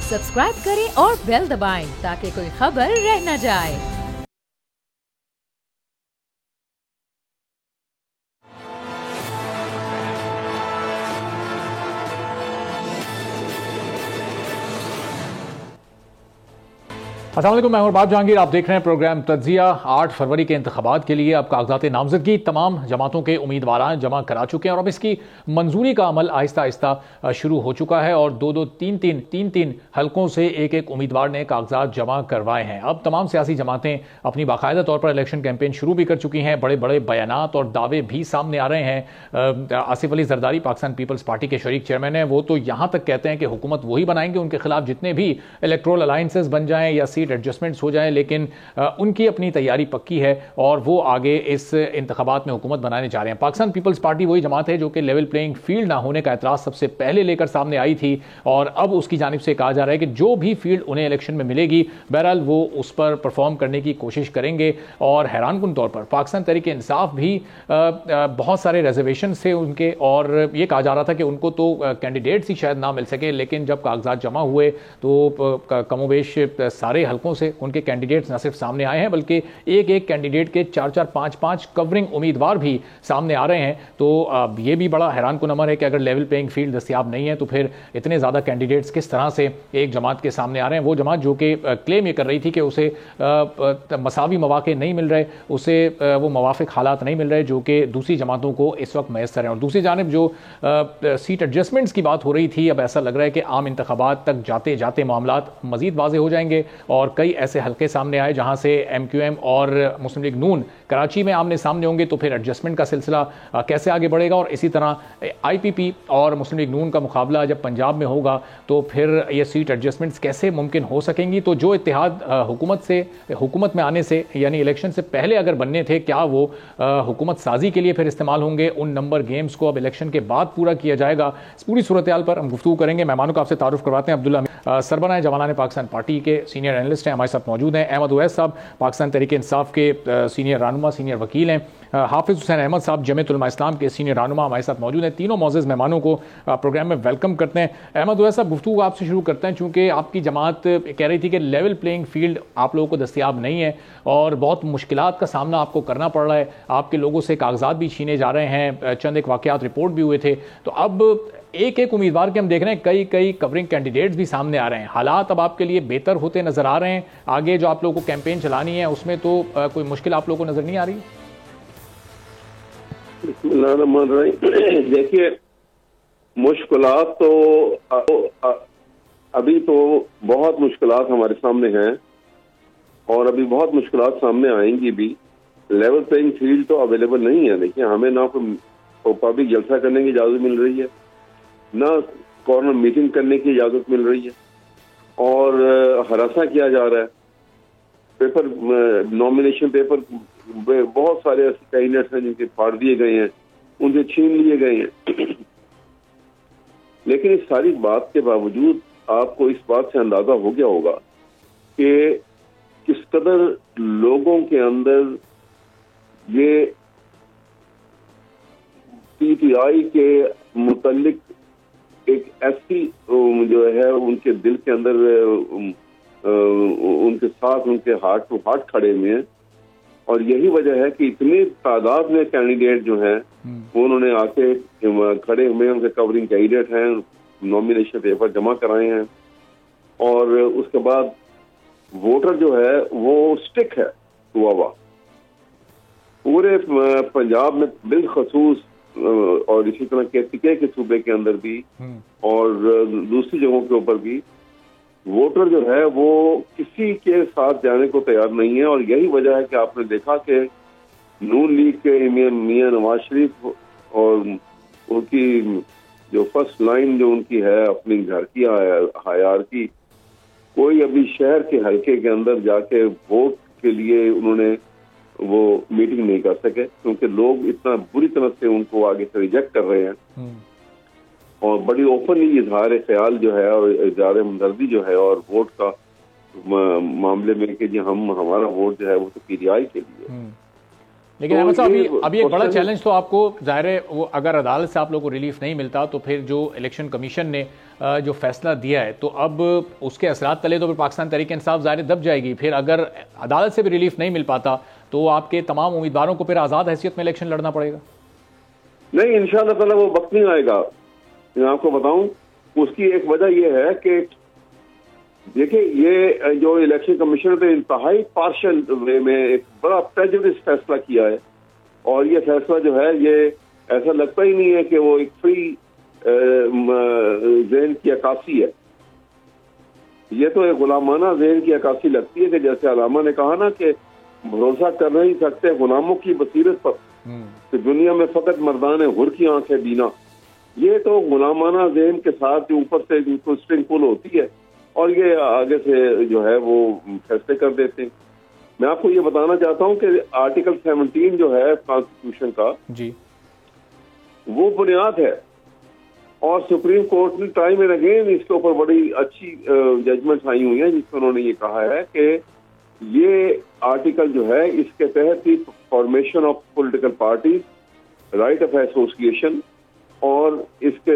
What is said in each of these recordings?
Subscribe करें और bell दबाएं ताकि कोई खबर रह न जाए। अस्सलाम वालेकुम, मैं बाब जहांगीर। आप देख रहे हैं प्रोग्राम तज्जिया। 8 फरवरी के इंतखाबात के लिए अब कागजात नामजदगी तमाम जमातों के उम्मीदवार जमा करा चुके हैं और अब इसकी मंजूरी का अमल आहिस्ता आहिस्ता शुरू हो चुका है और दो तीन तीन हलकों से एक एक उम्मीदवार ने कागजात जमा करवाए हैं। अब तमाम सियासी जमातें अपनी बाकायदा तौर पर इलेक्शन कैंपेन शुरू भी कर चुकी हैं। बड़े बड़े बयानात और दावे भी सामने आ रहे हैं। आसिफ अली जरदारी पाकिस्तान पीपल्स पार्टी के शरीक चेयरमैन हैं, वो तो यहाँ तक कहते हैं कि हुकूमत वही बनाएंगे, उनके खिलाफ जितने भी इलेक्टोरल अलायंसेस बन जाएं या सीट एडजस्टमेंट्स हो जाए, लेकिन उनकी अपनी तैयारी पक्की है और वो आगे इस इंतखाबात में हुकूमत बनाने जा रहे हैं। पाकिस्तान पीपल्स पार्टी वही जमात है जो कि लेवल प्लेइंग फील्ड ना होने का एतराज सबसे पहले लेकर सामने आई थी और अब उसकी जानिब से कहा जा रहा है कि जो भी फील्ड उन्हें इलेक्शन में मिलेगी बहरहाल वो उस पर परफॉर्म करने की कोशिश करेंगे। और हैरानकुन तौर पर पाकिस्तान तहरीक इंसाफ भी बहुत सारे रिजर्वेशन थे उनके और ये कहा जा रहा था कि उनको तो कैंडिडेट्स ही शायद ना मिल सके, लेकिन जब कागजात जमा हुए तो कमोबेश सारे हलकों से उनके कैंडिडेट्स न सिर्फ सामने आए हैं बल्कि एक एक कैंडिडेट के 4-4, 5-5 कवरिंग उम्मीदवार भी सामने आ रहे हैं। तो ये भी बड़ा हैरानकुन अमर है कि अगर लेवल प्लेइंग फील्ड दस्तयाब नहीं है तो फिर इतने ज़्यादा कैंडिडेट्स किस तरह से एक जमात के सामने आ रहे हैं। वो जमात जो कि क्लेम ये कर रही थी कि उसे मसावी मौके नहीं मिल रहे, उसे वो मुवाफिक हालात नहीं मिल रहे जो कि दूसरी जमातों को इस वक्त मैसर हैं। और दूसरी जानिब जो सीट एडजस्टमेंट्स की बात हो रही थी, अब ऐसा लग रहा है कि आम इंतखाबात तक जाते जाते मामलात मजीद वाज़ेह हो जाएंगे और कई ऐसे हल्के सामने आए जहां से MQM और मुस्लिम लीग नून कराची में आमने सामने होंगे, तो फिर एडजस्टमेंट का सिलसिला कैसे आगे बढ़ेगा। और इसी तरह IPP और मुस्लिम लीग नून का मुकाबला जब पंजाब में होगा तो फिर ये सीट एडजस्टमेंट्स कैसे मुमकिन हो सकेंगी। तो जो इत्तेहाद हुकूमत में आने से यानी इलेक्शन से पहले अगर बनने थे, क्या वो हुकूमत साजी के लिए फिर इस्तेमाल होंगे। उन नंबर गेम्स को अब इलेक्शन के बाद पूरा किया जाएगा। इस पूरी सूरत हाल पर हम गुफ्तगू करेंगे। मेहमानों को आपसे तारुफ करवाते हैं। अब्दुल्ला सरबराह जवानान पाकिस्तान पार्टी के सीनियर एनालिस्ट हैं, हमारे साथ मौजूद हैं। अहमद उवैस साहब पाकिस्तान तहरीक इंसाफ के सीनियर रहनुमा, सीनियर वकील हैं। हाफिज़ हुसैन अहमद साहब जमीयत उलमा इस्लाम के सीनियर रहनुमा हमारे साथ मौजूद हैं। तीनों मौजूद मेहमानों को प्रोग्राम में वेलकम करते हैं। अहमद उवैस साहब, गुफ्तगू आपसे शुरू करते हैं चूँकि आपकी जमात कह रही थी कि लेवल प्लेइंग फील्ड आप लोगों को दस्तयाब नहीं है और बहुत मुश्किलात का सामना आपको करना पड़ रहा है। आपके लोगों से कागजात भी छीने जा रहे हैं, चंद एक वाकयात रिपोर्ट भी हुए थे। तो अब एक एक उम्मीदवार के हम देख रहे हैं कई कवरिंग कैंडिडेट्स भी सामने आ रहे हैं। हालात अब आपके लिए बेहतर होते नजर आ रहे हैं। आगे जो आप लोगों को कैंपेन चलानी है उसमें तो कोई मुश्किल आप लोगों को नजर नहीं आ रही? देखिए, मुश्किलात तो अभी तो बहुत मुश्किलात हमारे सामने हैं और अभी बहुत मुश्किलात सामने आएंगी भी। लेवल प्लेइंग फील्ड तो अवेलेबल नहीं है। देखिए, हमें ना कोई पब्लिक जलसा करने की इजाजत मिल रही है, ना कॉर्नर मीटिंग करने की इजाजत मिल रही है और हरासा किया जा रहा है। पेपर नॉमिनेशन पेपर बहुत सारे ऐसे कैंडिडेट्स हैं जिनके फाड़ दिए गए हैं, उनसे छीन लिए गए हैं। लेकिन इस सारी बात के बावजूद आपको इस बात से अंदाजा हो गया होगा कि किस कदर लोगों के अंदर ये PTI के मुतालिक एक ऐसी जो है उनके दिल के अंदर उनके साथ उनके हार्ट टू हार्ट खड़े हुए हैं और यही वजह है कि इतनी तादाद में कैंडिडेट जो हैं उन्होंने आके खड़े हुए, उनके कवरिंग कैंडिडेट हैं, नॉमिनेशन पेपर जमा कराए हैं और उसके बाद वोटर जो है वो स्टिक है हुआ पूरे पंजाब में बिलखसूस और इसी तरह के सूबे के अंदर भी और दूसरी जगहों के ऊपर भी वोटर जो है वो किसी के साथ जाने को तैयार नहीं है। और यही वजह है कि आपने देखा कि नून लीग के मियां नवाज शरीफ और उनकी जो फर्स्ट लाइन जो उनकी है अपनी घर की हायर की, कोई अभी शहर के हल्के के अंदर जाके वोट के लिए उन्होंने वो मीटिंग नहीं कर सके क्योंकि लोग इतना बुरी तरह से उनको आगे से रिजेक्ट कर रहे हैं और बड़ी ओपनली इजहार ख्याल जो है और इजहार हमदर्दी जो है और वोट का मामले में कि जी हमारा वोट जो है वो तो PTI के लिए। लेकिन तो अहमद साहब ये अभी एक बड़ा क्वेश्चन- चैलेंज तो आपको जाहिर है, वो अगर अदालत से आप लोगों को रिलीफ नहीं मिलता तो फिर जो इलेक्शन कमीशन ने जो फैसला दिया है तो अब उसके असरात तले तो फिर पाकिस्तान तहरीक इंसाफ जाहिर दब जाएगी। फिर अगर अदालत से भी रिलीफ नहीं मिल पाता तो आपके तमाम उम्मीदवारों को फिर आज़ाद हैसियत में इलेक्शन लड़ना पड़ेगा। नहीं, इंशाअल्लाह ताला वो वक्त नहीं आएगा। मैं आपको बताऊं, उसकी एक वजह यह है कि देखिए, ये जो इलेक्शन कमीशन ने इंतहाई पार्शल वे में एक बड़ा प्रेजुडिस फैसला किया है, और ये फैसला जो है, ये ऐसा लगता ही नहीं है कि वो एक फ्री ज़हन की अक्कासी है। ये तो एक गुलामाना ज़हन की अक्कासी लगती है कि जैसे अलामा ने कहा ना कि भरोसा कर नहीं सकते गुलामों की बसीरत पर कि दुनिया में फकत मर्दान हुर की आंखें बीना। ये तो गुलामाना ज़हन के साथ जो ऊपर से जो स्ट्रिंग पुल होती है और ये आगे से जो है वो फैसले कर देते हैं। मैं आपको ये बताना चाहता हूँ कि आर्टिकल 17 जो है कॉन्स्टिट्यूशन का जी, वो बुनियाद है, और सुप्रीम कोर्ट ने टाइम एंड अगेन इसके ऊपर बड़ी अच्छी जजमेंट आई हुई है जिसमें उन्होंने ये कहा है कि ये आर्टिकल जो है, इसके तहत ही formation of political parties, right of association और इसके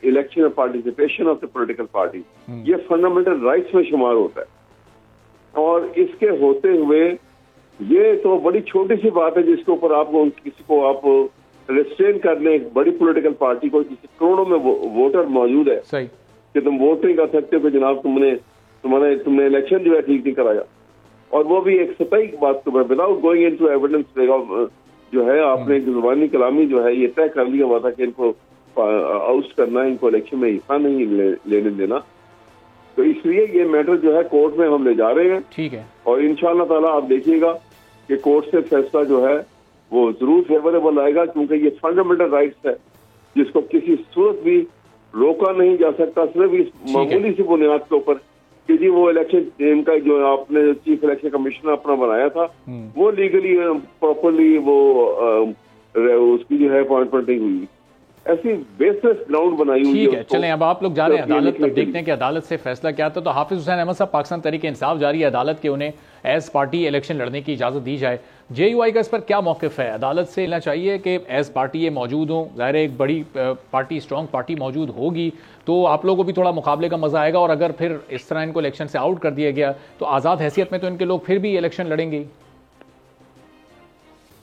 election participation of the political party, ये फंडामेंटल राइट्स में शुमार होता है। और इसके होते हुए ये तो बड़ी छोटी सी बात है जिसके ऊपर आपको किसी को आप रिस्ट्रेन कर लें, एक बड़ी पॉलिटिकल पार्टी को जिसके करोड़ों में वोटर मौजूद है, सही कि तुम वोट नहीं कर सकते कि जनाब तुमने इलेक्शन जो है ठीक नहीं कराया, और वो भी एक सतही बात के ऊपर विदाउट गोइंग इनटू एविडेंस जो है आपने एक जुबानी कलामी जो है ये तय कर लिया हुआ था कि इनको आउस्ट करना है, इनको इलेक्शन में हिस्सा नहीं लेने देना। तो इसलिए ये मैटर जो है कोर्ट में हम ले जा रहे हैं, ठीक है, और इंशाअल्लाह ताला आप देखिएगा कि कोर्ट से फैसला जो है वो जरूर फेवरेबल आएगा, क्योंकि ये फंडामेंटल राइट्स है जिसको किसी सूरत भी रोका नहीं जा सकता, सिर्फ इस मामूली सी बुनियाद के ऊपर कि जी वो इलेक्शन इनका जो आपने चीफ इलेक्शन कमिश्नर अपना बनाया था वो लीगली प्रॉपरली वो उसकी जो है अपॉइंटमेंट नहीं हुई, ऐसी बेसलेस ग्राउंड बनाई हुई है। ठीक है, चलें अब आप लोग जा रहे हैं अदालत, तब देखते हैं कि अदालत से फैसला क्या था। तो हाफिज हुसैन अहमद साहब, पाकिस्तान तहरीक इंसाफ जा रही है अदालत के उन्हें एज पार्टी इलेक्शन लड़ने की इजाजत दी जाए, JUI का इस पर क्या मौकिफ है? अदालत से लेना चाहिए कि एज पार्टी ये मौजूद हों, ज़ाहिर है एक बड़ी पार्टी, स्ट्रॉन्ग पार्टी मौजूद होगी तो आप लोगों को भी थोड़ा मुकाबले का मजा आएगा, और अगर फिर इस तरह इनको इलेक्शन से आउट कर दिया गया तो आज़ाद हैसियत में तो इनके लोग फिर भी इलेक्शन लड़ेंगे।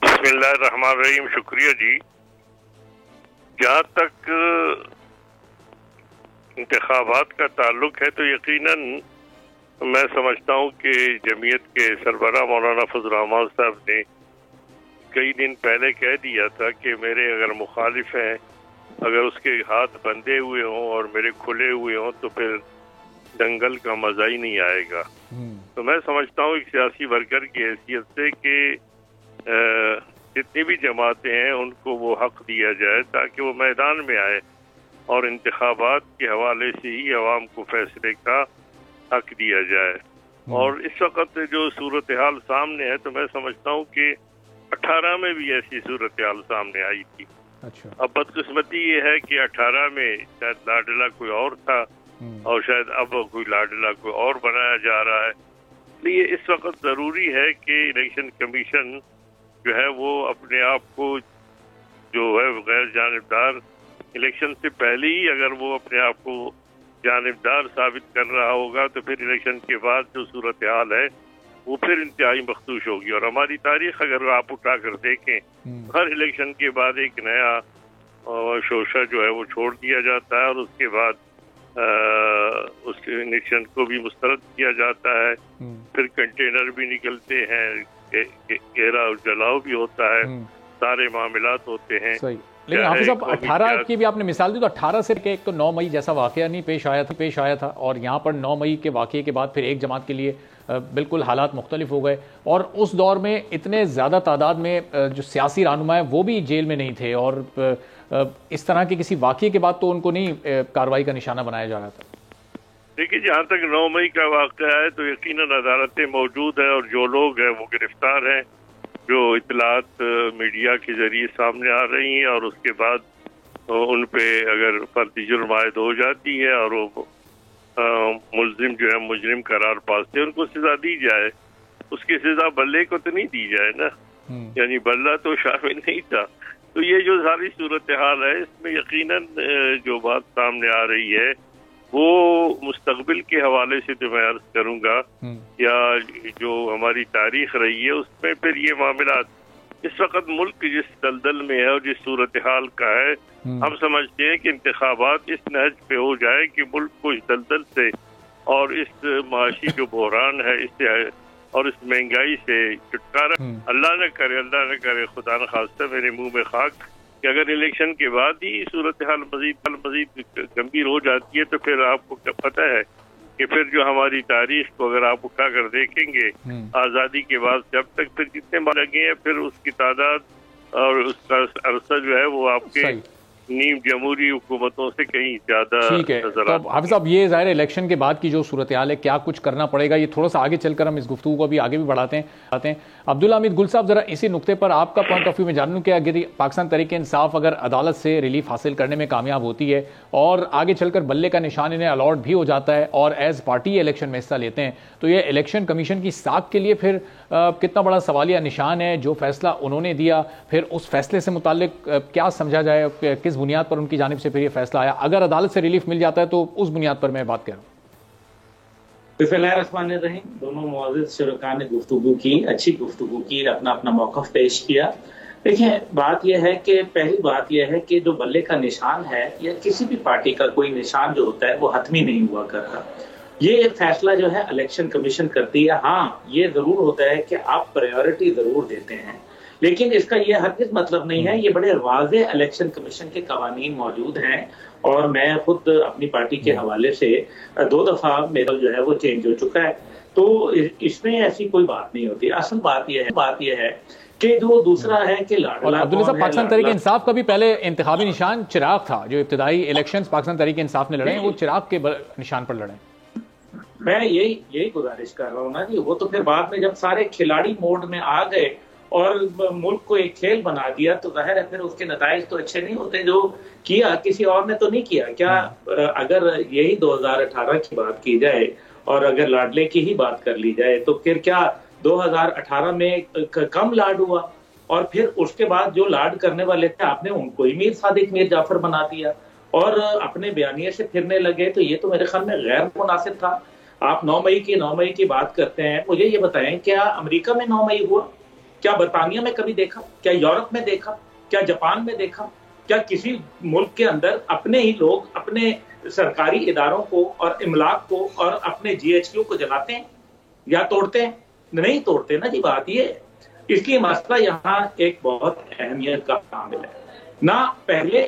बिस्मिल्लाहिर्रहमानिर्रहीम, शुक्रिया जी। जहाँ तक इंतखाबात का ताल्लुक है तो यकीनन मैं समझता हूँ कि जमीयत के सरबराह मौलाना फजल रहमान साहब ने कई दिन पहले कह दिया था कि मेरे अगर मुखालिफ हैं, अगर उसके हाथ बंधे हुए हों और मेरे खुले हुए हों तो फिर दंगल का मजा ही नहीं आएगा। तो मैं समझता हूँ एक सियासी वर्कर की हैसियत से कि जितनी भी जमातें हैं उनको वो हक दिया जाए ताकि वो मैदान में आए, और इंतखाबात के हवाले से ही अवाम को फैसले का हक दिया जाए। और इस वक्त जो सूरत हाल सामने है तो मैं समझता हूँ कि 18 में भी ऐसी सूरत हाल सामने आई थी। अच्छा, अब बदकिस्मती ये है कि 18 में शायद लाडला कोई और था और शायद अब कोई लाडला कोई और बनाया जा रहा है। इसलिए इस वक्त जरूरी है कि इलेक्शन कमीशन जो है वो अपने आप को जो है गैर जानिबदार, इलेक्शन से पहले ही अगर वो अपने आप को जानिबदार साबित कर रहा होगा तो फिर इलेक्शन के बाद जो सूरत हाल है वो फिर इंतहाई मखदूश होगी। और हमारी तारीख अगर आप उठा कर देखें, हर इलेक्शन के बाद एक नया शोशा जो है वो छोड़ दिया जाता है और उसके बाद उस इलेक्शन को भी मुस्तरद किया जाता है, फिर कंटेनर भी निकलते हैं, घेरा जलाव भी होता है, सारे मामलात होते हैं। सही। लेकिन हाफिज साहब 18 की भी आपने मिसाल दी, तो 18 से एक तो 9 मई जैसा वाकया नहीं पेश आया था और यहाँ पर 9 मई के वाकये के बाद फिर एक जमात के लिए बिल्कुल हालात मुख्तलिफ हो गए, और उस दौर में इतने ज़्यादा तादाद में जो सियासी रहनुमा है वो भी जेल में नहीं थे, और इस तरह के किसी वाकये के बाद तो उनको नहीं कार्रवाई का निशाना बनाया जा रहा था। देखिए, जहाँ तक 9 मई का वाकया है तो यकीनन अदालतें मौजूद हैं और जो लोग हैं वो गिरफ्तार हैं, जो इतलात मीडिया के जरिए सामने आ रही हैं, और उसके बाद उन पे अगर फर्जी जुर्म आयद हो जाती है और वो मुल्जिम जो है मुजरिम करार पाते हैं, उनको सजा दी जाए। उसकी सजा बल्ले को तो नहीं दी जाए ना। यानी बल्ला तो शामिल नहीं था। तो ये जो सारी सूरत हाल है, इसमें यकीनन जो बात सामने आ रही है वो मुस्तकबिल के हवाले से तो मैं अर्ज करूंगा, या जो हमारी तारीख रही है उसमें फिर ये मामला, इस वक्त मुल्क जिस दलदल में है और जिस सूरत हाल का है, हम समझते हैं कि इंतखाबात इस नहज पे हो जाए कि मुल्क को इस दलदल से और इस माशी जो बहरान है इससे और इस महंगाई से छुटकारा अल्लाह न करे खुदा न खास्ता मेरे मुंह में खाक, कि अगर इलेक्शन के बाद ही सूरत हाल मजीद गंभीर हो जाती है तो फिर आपको क्या पता है कि फिर जो हमारी तारीख को अगर आप उठा कर देखेंगे आज़ादी के बाद जब तक फिर जितने मार लगे हैं फिर उसकी तादाद और उसका अरसा जो है वो आपके नीम जमहूरी हुकूमतों से कहीं ज्यादा नजर आता है। तो हाफिज साहब, ये ज़ाहिर इलेक्शन के बाद की जो सूरत हाल है, क्या कुछ करना पड़ेगा, ये थोड़ा सा आगे चलकर हम इस गुफ्तगू को भी आगे भी बढ़ाते हैं। अब्दुल्ला हमीद गुल साहब, जरा इसी नुक्ते पर आपका पॉइंट ऑफ व्यू में जानूं कि अगर पाकिस्तान तहरीक इंसाफ अगर अदालत से रिलीफ हासिल करने में कामयाब होती है और आगे चलकर बल्ले का निशान इन्हें अलॉट भी हो जाता है और एज पार्टी इलेक्शन में हिस्सा लेते हैं, तो ये इलेक्शन कमीशन की साख के लिए फिर कितना बड़ा सवालिया निशान है। जो फैसला उन्होंने दिया, फिर उस फैसले से मुताल्लिक क्या समझा जाए, किस बुनियाद पर उनकी जानिब से फिर ये फैसला आया, अगर अदालत से रिलीफ मिल जाता है तो उस बुनियाद पर मैं बात कर रहा हूँ। बिस्मिल्लाहिर्रहमानिर्रहीम। दोनों मुअज़्ज़िज़ शुरका ने गुफ्तगू की, अच्छी गुफ्तगू की, अपना अपना मौक़िफ़ पेश किया। देखिए, बात यह है कि पहली बात यह है कि जो बल्ले का निशान है या किसी भी पार्टी का कोई निशान जो होता है वो हतमी नहीं हुआ करता। ये फैसला जो है इलेक्शन कमीशन करती है। हाँ, ये जरूर होता है कि आप प्रायोरिटी जरूर देते हैं, लेकिन इसका ये हरगिज़ मतलब नहीं है। ये बड़े वाज़े इलेक्शन कमीशन के कवानीन मौजूद हैं और मैं खुद अपनी पार्टी के हवाले से 2 दफा मेरा जो है वो चेंज हो चुका है, तो इसमें ऐसी कोई बात नहीं होती। असल बात यह है कि जो दूसरा है कि लाडला अब्दुल्ला साहब, पाकिस्तान तहरीक इंसाफ का भी पहले इंतखाबी निशान चिराग था। जो इब्तदाई इलेक्शंस पाकिस्तान तहरीक इंसाफ ने लड़े हैं वो चिराग के निशान पर लड़े। मैं यही गुजारिश कर रहा हूँ ना जी, वो तो फिर बाद में जब सारे खिलाड़ी मोड में आ गए और मुल्क को एक खेल बना दिया तो जाहिर है फिर उसके नताइज तो अच्छे नहीं होते। जो किया किसी और ने तो नहीं किया। क्या अगर यही 2018 की बात की जाए और अगर लाडले की ही बात कर ली जाए तो फिर क्या 2018 में कम लाड हुआ? और फिर उसके बाद जो लाड करने वाले थे आपने उनको ही मीर सादिक मीर जाफर बना दिया और अपने बयानिए से फिरने लगे। तो ये तो मेरे ख्याल में गैर मुनासिब था। आप 9 मई की बात करते हैं। मुझे ये बताएं, क्या अमेरिका में 9 मई हुआ? क्या बरतानिया में कभी देखा? क्या यूरोप में देखा? क्या जापान में देखा? क्या किसी मुल्क के अंदर अपने ही लोग अपने सरकारी इदारों को और इमलाक को और अपने GHQ को जलाते हैं या तोड़ते हैं? नहीं तोड़ते ना जी। बात ये, इसलिए मसला यहाँ एक बहुत अहमियत का शामिल है ना। पहले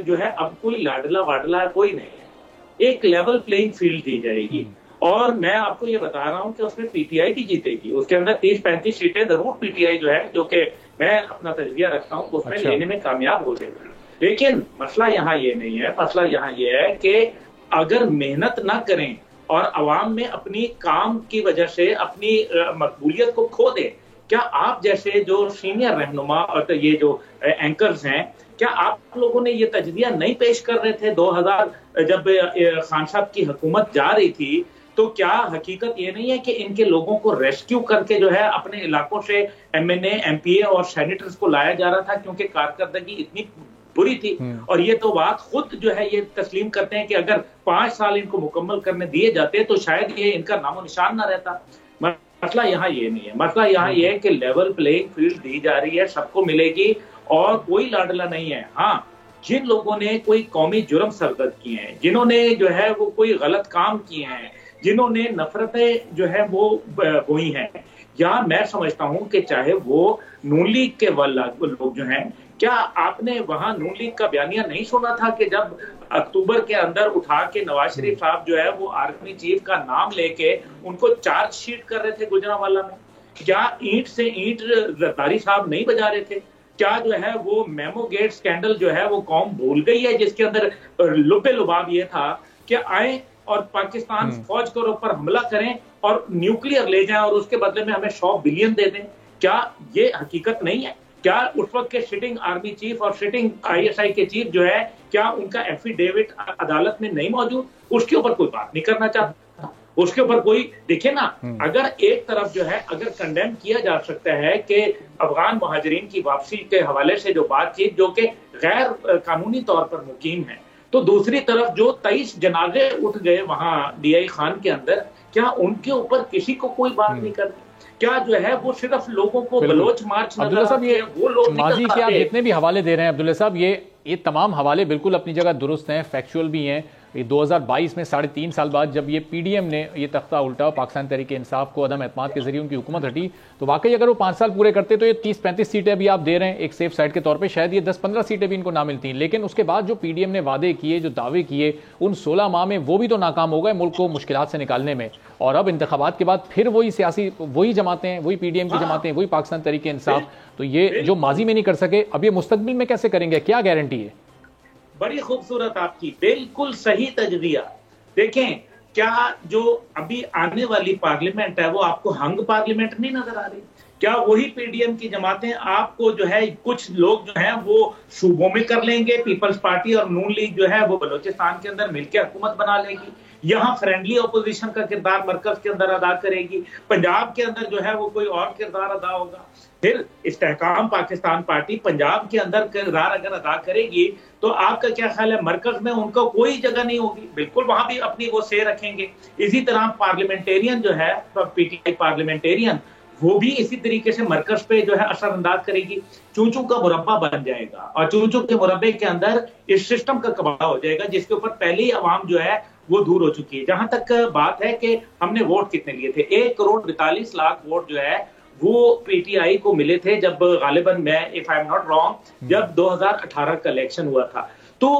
जो है अब कोई लाडला वाडला कोई नहीं है, एक लेवल प्लेइंग फील्ड दी जाएगी। और मैं आपको ये बता रहा हूं कि उसमें PTI की जीतेगी। उसके अंदर 30-35 सीटें जरूर PTI जो है, जो कि मैं अपना तजविया रखता हूं, उसमें लेने में कामयाब हो जाएगी। लेकिन मसला यहाँ ये नहीं है। मसला यहाँ ये है कि अगर मेहनत ना करें और अवाम में अपनी काम की वजह से अपनी मकबूलियत को खो दें, क्या आप जैसे जो सीनियर रहनुमा और ये जो एंकर्स हैं, क्या आप लोगों ने ये तजविया नहीं पेश कर रहे थे 2000 जब खान साहब की हुकूमत जा रही थी? तो क्या हकीकत ये नहीं है कि इनके लोगों को रेस्क्यू करके जो है अपने इलाकों से MNA, MPA और सेनेटर्स को लाया जा रहा था क्योंकि कारकर्दगी इतनी बुरी थी? और ये तो बात खुद जो है ये तस्लीम करते हैं कि अगर 5 साल इनको मुकम्मल करने दिए जाते तो शायद ये इनका नामो निशान ना रहता। मसला यहाँ ये नहीं है। मसला यहाँ ये है कि लेवल प्लेइंग फील्ड दी जा रही है, सबको मिलेगी और कोई लाडला नहीं है। हाँ, जिन लोगों ने कोई कौमी जुर्म सरजद किए हैं, जिन्होंने जो है वो कोई गलत काम किए हैं, जिन्होंने नफरतें जो है वो बोई हैं, या मैं समझता हूं कि चाहे वो नून लीग के लोग जो हैं, क्या आपने वहां नून लीग का बयानिया नहीं सुना था कि जब अक्टूबर के अंदर उठा के नवाज शरीफ साहब जो है वो आर्मी चीफ का नाम लेके उनको चार्जशीट कर रहे थे गुजरांवाला में? क्या ईंट से ईंट जरदारी साहब नहीं बजा रहे थे? क्या जो है वो मेमो गेट स्कैंडल जो है वो कौम भूल गई है, जिसके अंदर लुबे लुबाब ये था कि आए और पाकिस्तान फौज के ऊपर हमला करें और न्यूक्लियर ले जाएं और उसके बदले में हमें 100 बिलियन दे दें? क्या ये हकीकत नहीं है? क्या उस वक्त के सिटिंग आर्मी चीफ और सिटिंग ISI के चीफ जो है, क्या उनका एफिडेविट अदालत में नहीं मौजूद? उसके ऊपर कोई बात नहीं करना चाहता। उसके ऊपर कोई देखिए ना, अगर एक तरफ जो है अगर कंडेम किया जा सकता है कि अफगान मुहाजिरीन की वापसी के हवाले से जो बातचीत जो कि गैर कानूनी तौर पर मुकीम है, तो दूसरी तरफ जो 23 जनाजे उठ गए वहां डीआई खान के अंदर, क्या उनके ऊपर किसी को कोई बात नहीं करती? क्या जो है वो सिर्फ लोगों को बलोच मार्च अब्दुल्ला साहब, ये वो लोग माजी के आप जितने भी हवाले दे रहे हैं अब्दुल्ला साहब, ये तमाम हवाले बिल्कुल अपनी जगह दुरुस्त हैं, फैक्चुअल भी हैं। ये 2022 में 3.5 साल बाद जब ये पीडीएम ने ये तख्ता उल्टा, पाकिस्तान तहरीक इंसाफ को अदम एतमाद के जरिए उनकी हुकूमत हटी, तो वाकई अगर वो 5 साल पूरे करते तो ये 30-35 सीटें भी आप दे रहे हैं एक सेफ साइड के तौर पे, शायद ये 10-15 सीटें भी इनको ना मिलती। लेकिन उसके बाद जो पीडीएम ने वादे किए, जो दावे किए, उन 16 माह में वो भी तो नाकाम हो गए मुल्क को मुश्किलात से निकालने में। और अब इंतखाबात के बाद फिर वही सियासी, वही जमातें, वही पीडीएम की जमातें, वही पाकिस्तान तहरीक इंसाफ, तो ये जो माजी में नहीं कर सके अब ये मुस्तकबिल में कैसे करेंगे, क्या गारंटी है? बड़ी खूबसूरत आपकी बिल्कुल सही तजरिया। देखें, क्या जो अभी आने वाली पार्लियामेंट है वो आपको हंग पार्लियामेंट नहीं नजर आ रही? क्या वही पीडीएम की जमातें आपको जो है कुछ लोग जो है वो सूबों में कर लेंगे, पीपल्स पार्टी और नून लीग जो है वो बलोचिस्तान के अंदर मिलकर हुकूमत बना लेगी, यहाँ फ्रेंडली अपोजिशन का किरदार मरकज के अंदर अदा करेगी, पंजाब के अंदर जो है वो कोई और किरदार अदा होगा, फिर इस्तेहकाम पाकिस्तान पार्टी पंजाब के अंदर किरदार अगर अदा करेगी तो आपका क्या ख्याल है मरकज में उनको कोई जगह नहीं होगी? बिल्कुल वहां भी अपनी वो से रखेंगे। इसी तरह पार्लियामेंटेरियन जो है, पीटीआई पार्लियामेंटेरियन, वो भी इसी तरीके से मरकज पे जो है असरअंदाज करेगी। चूचू का मुरब्बा बन जाएगा और चूचू के मुरब्बे के अंदर इस सिस्टम का कबाड़ा हो जाएगा जिसके ऊपर पहले ही अवाम जो है वो दूर हो चुकी है। जहां तक बात है कि हमने वोट कितने लिए थे, 1,42,00,000 वोट जो है वो पीटीआई को मिले थे जब गालिबन, मैं if I am not wrong, जब 2018 का इलेक्शन हुआ था। तो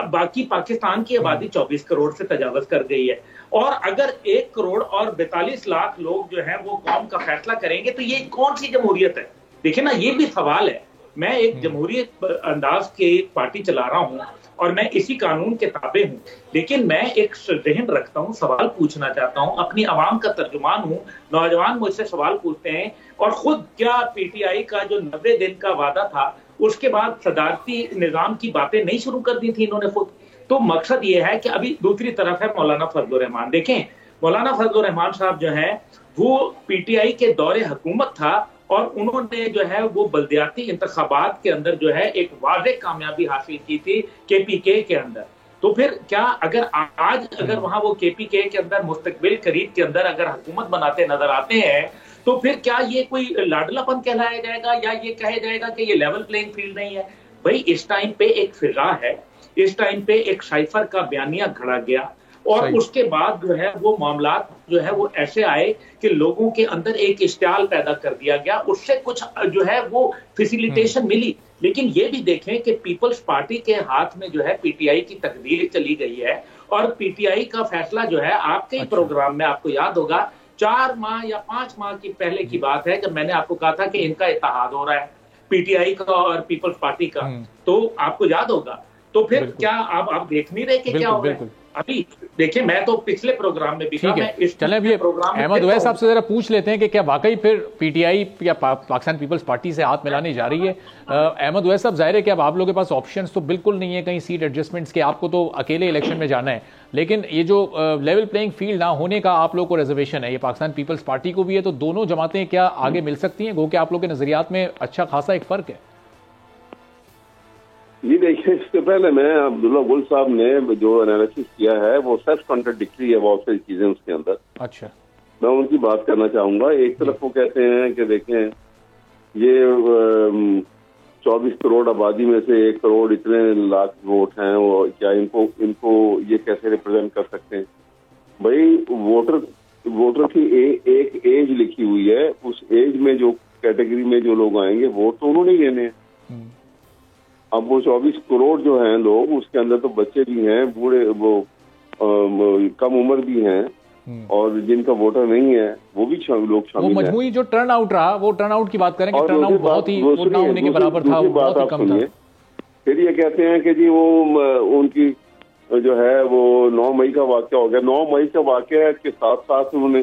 बाकी पाकिस्तान की आबादी 24 करोड़ से तजावज कर गई है, और अगर 1 करोड़ और 42 लाख लोग जो है वो कौम का फैसला करेंगे तो ये कौन सी जमहूरियत है? देखिए ना, ये भी सवाल है। मैं एक जमहूरियत अंदाज की पार्टी चला रहा हूं और मैं इसी कानून के ताबे हूं, लेकिन मैं एक जहन रखता हूं, सवाल पूछना चाहता हूं, अपनी आवाम का तर्जुमान हूं। नौजवान मुझसे सवाल पूछते हैं, और खुद क्या पीटीआई का जो 90 दिन का वादा था उसके बाद सदारती निजाम की बातें नहीं शुरू कर दी थी इन्होंने खुद? तो मकसद ये है कि अभी दूसरी तरफ है मौलाना फजलुर रहमान। देखें, मौलाना फजलुर रहमान साहब जो है वो पीटीआई के दौरे हुकूमत था और उन्होंने जो है वो बल्दियाती इंतखाबात के अंदर जो है एक वाज़ेह कामयाबी हासिल की थी केपीके के अंदर। तो फिर क्या अगर आज अगर वहां वो केपीके के अंदर मुस्तकबिल करीब के अंदर अगर हुकूमत बनाते नजर आते हैं तो फिर क्या ये कोई लाडलापन कहलाया जाएगा या ये कहा जाएगा कि ये लेवल प्लेइंग फील्ड नहीं है? भाई, इस टाइम पे एक फिजा है, इस टाइम पे एक साइफर का बयानिया घड़ा गया और उसके बाद जो है वो मामलात जो है वो ऐसे आए कि लोगों के अंदर एक इश्तियाल पैदा कर दिया गया, उससे कुछ जो है वो फैसिलिटेशन मिली। लेकिन ये भी देखें कि पीपल्स पार्टी के हाथ में जो है पीटीआई की तकदीर चली गई है और पीटीआई का फैसला जो है आपके ही प्रोग्राम में, आपको याद होगा 4 माह या 5 माह की पहले की बात है जब मैंने आपको कहा था कि इनका इत्तेहाद हो रहा है पीटीआई का और पीपल्स पार्टी का, तो आपको याद होगा। तो फिर क्या आप देख नहीं रहे कि क्या हो रहा है? अभी देखिए, मैं तो पिछले प्रोग्राम में भी ठीक है, चलें अभी अहमद उवैस साहब से जरा पूछ लेते हैं कि क्या वाकई फिर पीटीआई या पाकिस्तान पीपल्स पार्टी से हाथ मिलाने जा रही है। अहमद उवैस साहब, जाहिर है कि अब आप लोगों के पास ऑप्शंस तो बिल्कुल नहीं है कहीं सीट एडजस्टमेंट्स के, आपको तो अकेले इलेक्शन में जाना है, लेकिन ये जो लेवल प्लेइंग फील्ड ना होने का आप लोग को रिजर्वेशन है, ये पाकिस्तान पीपल्स पार्टी को भी है, तो दोनों जमातें क्या आगे मिल सकती हैं? गो कि आप लोग के नजरियात में अच्छा खासा एक फर्क है। जी देखिए, इससे पहले मैं अब्दुल्ला गुल साहब ने जो एनालिसिस किया है वो सेल्फ कॉन्ट्रडिक्टरी है बहुत सारी चीजें उसके अंदर। अच्छा, मैं उनकी बात करना चाहूंगा। एक तरफ वो कहते हैं कि देखें ये 24 करोड़ आबादी में से 1 करोड़ इतने लाख वोट हैं, वो क्या इनको ये कैसे रिप्रेजेंट कर सकते हैं? भाई, वोटर की एक एज लिखी हुई है, उस एज में जो कैटेगरी में जो लोग आएंगे वोट तो उन्होंने ही लेने हैं। अब वो 24 करोड़ जो हैं लोग, उसके अंदर तो बच्चे भी हैं, बूढ़े, वो कम उम्र भी हैं और जिनका वोटर नहीं है वो भी लोग शामिल हैं। मजमूई जो टर्न आउट रहा, वो टर्न आउट की बात करें कि टर्न आउट बहुत ही ना होने के बराबर था, बहुत ही कम था। फिर ये कहते हैं कि जी वो उनकी जो है वो 9 मई का वाकया हो गया। 9 मई का वाकया के साथ साथ उन्होंने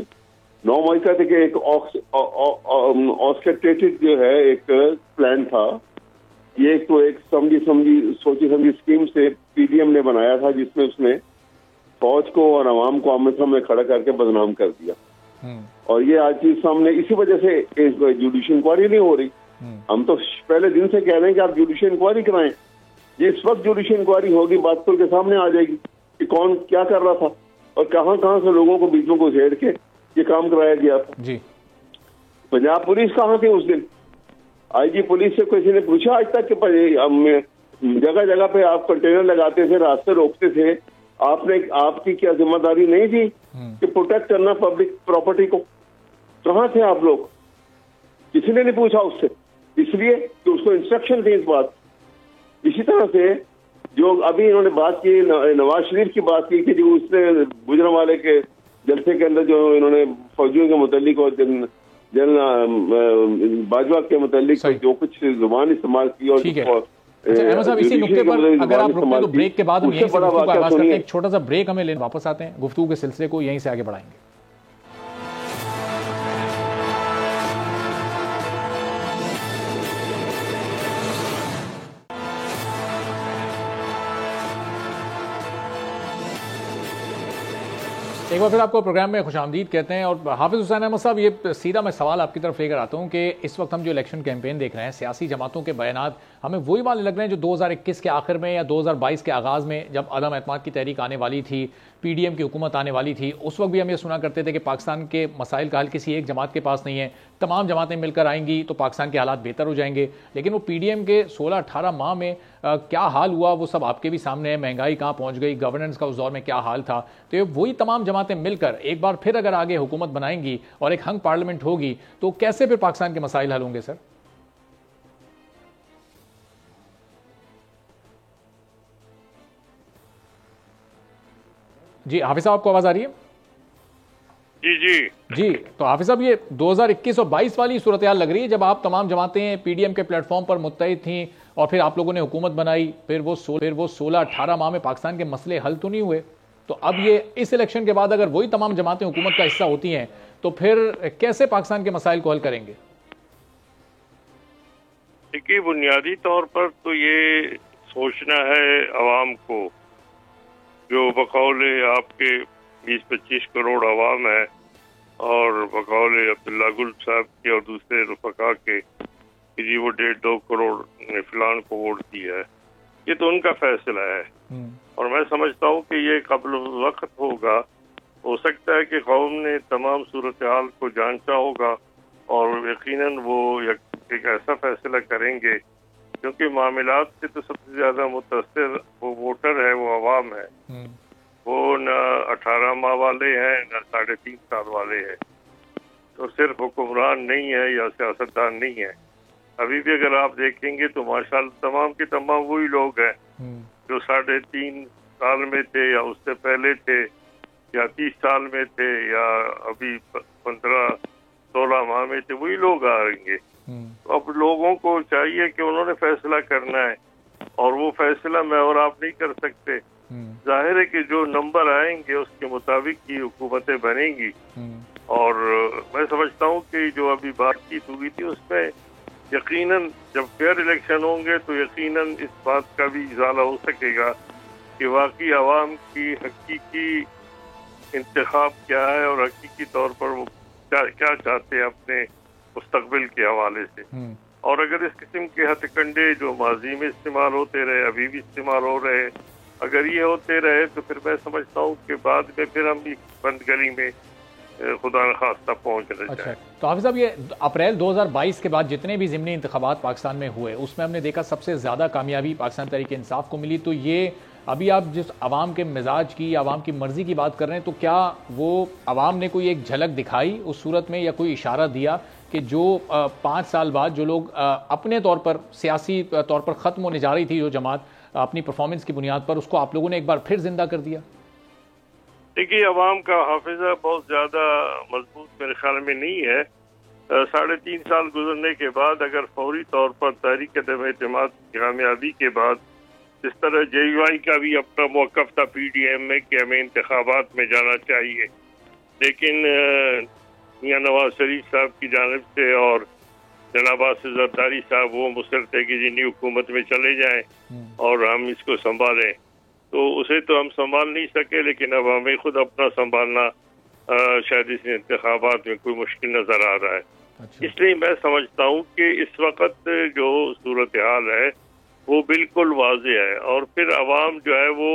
9 मई का देखिए एक ऑर्केस्ट्रेटेड जो है एक प्लान था, ये तो एक सोची समझी स्कीम से पीडीएम ने बनाया था, जिसमें उसने फौज को और आवाम को आमने सामने खड़ा करके बदनाम कर दिया। और ये आज चीज सामने इसी वजह से जुडिशियल इंक्वायरी नहीं हो रही। हम तो पहले दिन से कह रहे हैं कि आप जुडिशियल इंक्वायरी कराएं। जिस वक्त जुडिशियल इंक्वायरी होगी बात खुल के सामने आ जाएगी कि कौन क्या कर रहा था और कहां कहां से लोगों को बीच में घुसेड़ के ये काम कराया गया था जी। पंजाब पुलिस कहाँ थी उस दिन? आईजी पुलिस से किसी ने पूछा आज तक कि जगह जगह पे आप कंटेनर लगाते थे, रास्ते रोकते थे, आपकी क्या जिम्मेदारी नहीं थी कि प्रोटेक्ट करना पब्लिक प्रॉपर्टी को? कहाँ थे आप लोग? किसी ने नहीं पूछा उससे, इसलिए कि उसको इंस्ट्रक्शन थी इस बात। इसी तरह से जो अभी इन्होंने बात की, नवाज शरीफ की बात की कि जो उसने गुजरांवाले के जलसे के अंदर जो इन्होंने फौजियों के मुतालिक और जनरल बाजवा के मुतालिक जो कुछ जुबान इस्तेमाल की और अहमद साहब, इसी नुक्ते पर अगर आप रुकते तो ब्रेक के बाद हम यहीं से गुफ्तगू का आगाज करते हैं। एक छोटा सा ब्रेक हमें लेने वापस आते हैं, गुफ्तगू के सिलसिले को यहीं से आगे बढ़ाएंगे। एक बार फिर आपको प्रोग्राम में खुशामदीद कहते हैं। और हाफिज हुसैन अहमद साहब, ये सीधा मैं सवाल आपकी तरफ लेकर आता हूँ कि इस वक्त हम जो इलेक्शन कैंपेन देख रहे हैं, सियासी जमातों के बयानात हमें वही वाले लग रहे हैं जो 2021 के आखिर में या 2022 के आगाज़ में जब अदम एतमाद की तहरीक आने वाली थी, पीडीएम की हुकूमत आने वाली थी, उस वक्त भी हम ये सुना करते थे कि पाकिस्तान के मसाइल का हल किसी एक जमात के पास नहीं है, तमाम जमातें मिलकर आएंगी तो पाकिस्तान के हालात बेहतर हो जाएंगे। लेकिन वो पीडीएम के 16-18 माह में क्या हाल हुआ वो सब आपके भी सामने है। महंगाई कहाँ पहुँच गई, गवर्नेंस का उस दौर में क्या हाल था। तो ये वही तमाम जमातें मिलकर एक बार फिर अगर आगे हुकूमत बनाएंगी और एक हंग पार्लियामेंट होगी तो कैसे फिर पाकिस्तान के मसाइल हल होंगे सर? जी हाफिज साहब, आपको आवाज आ रही है? जी जी जी। तो हाफिज साहब, ये 2021 और 22 वाली सूरत हाल लग रही है जब आप तमाम जमातें पीडीएम के प्लेटफॉर्म पर मुत्तहिद थीं और फिर आप लोगों ने हुकूमत बनाई, फिर वो 16-18 माह में पाकिस्तान के मसले हल तो नहीं हुए। तो अब ये इस इलेक्शन के बाद अगर वही तमाम जमातें हुकूमत का हिस्सा होती हैं तो फिर कैसे पाकिस्तान के मसाइल को हल करेंगे? देखिए, बुनियादी तौर पर तो ये सोचना है अवाम को, जो बकौले आपके 20-25 करोड़ अवाम है और बकौले अब्दुल्ला गुल साहब के और दूसरे रुफका के कि जी वो 1.5-2 करोड़ ने फिलान को वोट दिया है, ये तो उनका फैसला है। और मैं समझता हूँ कि ये कब्ल वक्त होगा। हो सकता है कि कौम ने तमाम सूरत हाल को जांचा होगा और यकीनन वो एक ऐसा फैसला करेंगे, क्योंकि मामलात से तो सबसे ज्यादा मुतासिर वो वोटर है, वो अवाम है। वो न 18 माह वाले हैं न 3.5 साल वाले हैं। तो सिर्फ हुक्मरान नहीं है या सियासतदान नहीं है। अभी भी अगर आप देखेंगे तो माशाल्लाह तमाम के तमाम वही लोग हैं जो 3.5 साल में थे या उससे पहले थे या 30 साल में थे या अभी 15-16 माह में थे, वही लोग आएंगे। तो अब लोगों को चाहिए कि उन्होंने फैसला करना है और वो फैसला मैं और आप नहीं कर सकते। जाहिर है कि जो नंबर आएंगे उसके मुताबिक ही हुकूमतें बनेंगी। और मैं समझता हूँ कि जो अभी बातचीत हुई थी उसमें यकीनन जब फेयर इलेक्शन होंगे तो यकीनन इस बात का भी इजाला हो सकेगा कि वाकई आवाम की हकीकी इंतखाब क्या है और हकीकी तौर पर वो क्या चाहते हैं अपने मुस्तकबिल के हवाले से। और अगर इस किस्म के हथकंडे जो माजी में इस्तेमाल होते रहे, अभी भी इस्तेमाल हो रहे, अगर ये होते रहे तो फिर मैं समझता हूँ कि बाद में फिर हम भी बंद गली में खुदा न खास्ता पहुँच रहे। अच्छा, तो हाफिज साहब, ये अप्रैल 2022 के बाद जितने भी ज़िमनी इंतखाबात पाकिस्तान में हुए उसमें हमने देखा सबसे ज़्यादा कामयाबी पाकिस्तान तहरीक इंसाफ को मिली। तो ये अभी आप जिस आवाम के मिजाज की, आवाम की मर्जी की बात कर रहे हैं, तो क्या वो आवाम ने कोई एक झलक दिखाई उस सूरत में या कोई इशारा दिया कि जो 5 साल बाद जो लोग अपने तौर पर सियासी तौर पर ख़त्म होने जा रही थी जो जमात अपनी परफॉर्मेंस की बुनियाद पर, उसको आप लोगों ने एक बार फिर जिंदा कर दिया? देखिए, अवाम का हाफिजा बहुत ज्यादा मजबूत मेरे ख्याल में नहीं है। 3.5 साल गुजरने के बाद अगर फौरी तौर पर तहरीक अदम एतमाद की कामयाबी के बाद जिस तरह JUI का भी अपना मौक़िफ़ था PDM में कि हमें इंतखाबात में जाना चाहिए, लेकिन मियां नवाज शरीफ साहब की जानिब से और जनाब आसिफ जरदारी साहब वो मुसर थे कि जी नई हुकूमत में चले जाएं और हम इसको संभालें। तो उसे तो हम संभाल नहीं सके, लेकिन अब हमें खुद अपना संभालना शायद इस इंतखाबात में कोई मुश्किल नजर आ रहा है। अच्छा। इसलिए मैं समझता हूँ कि इस वक्त जो सूरत हाल है वो बिल्कुल वाज़ेह है, और फिर अवाम जो है वो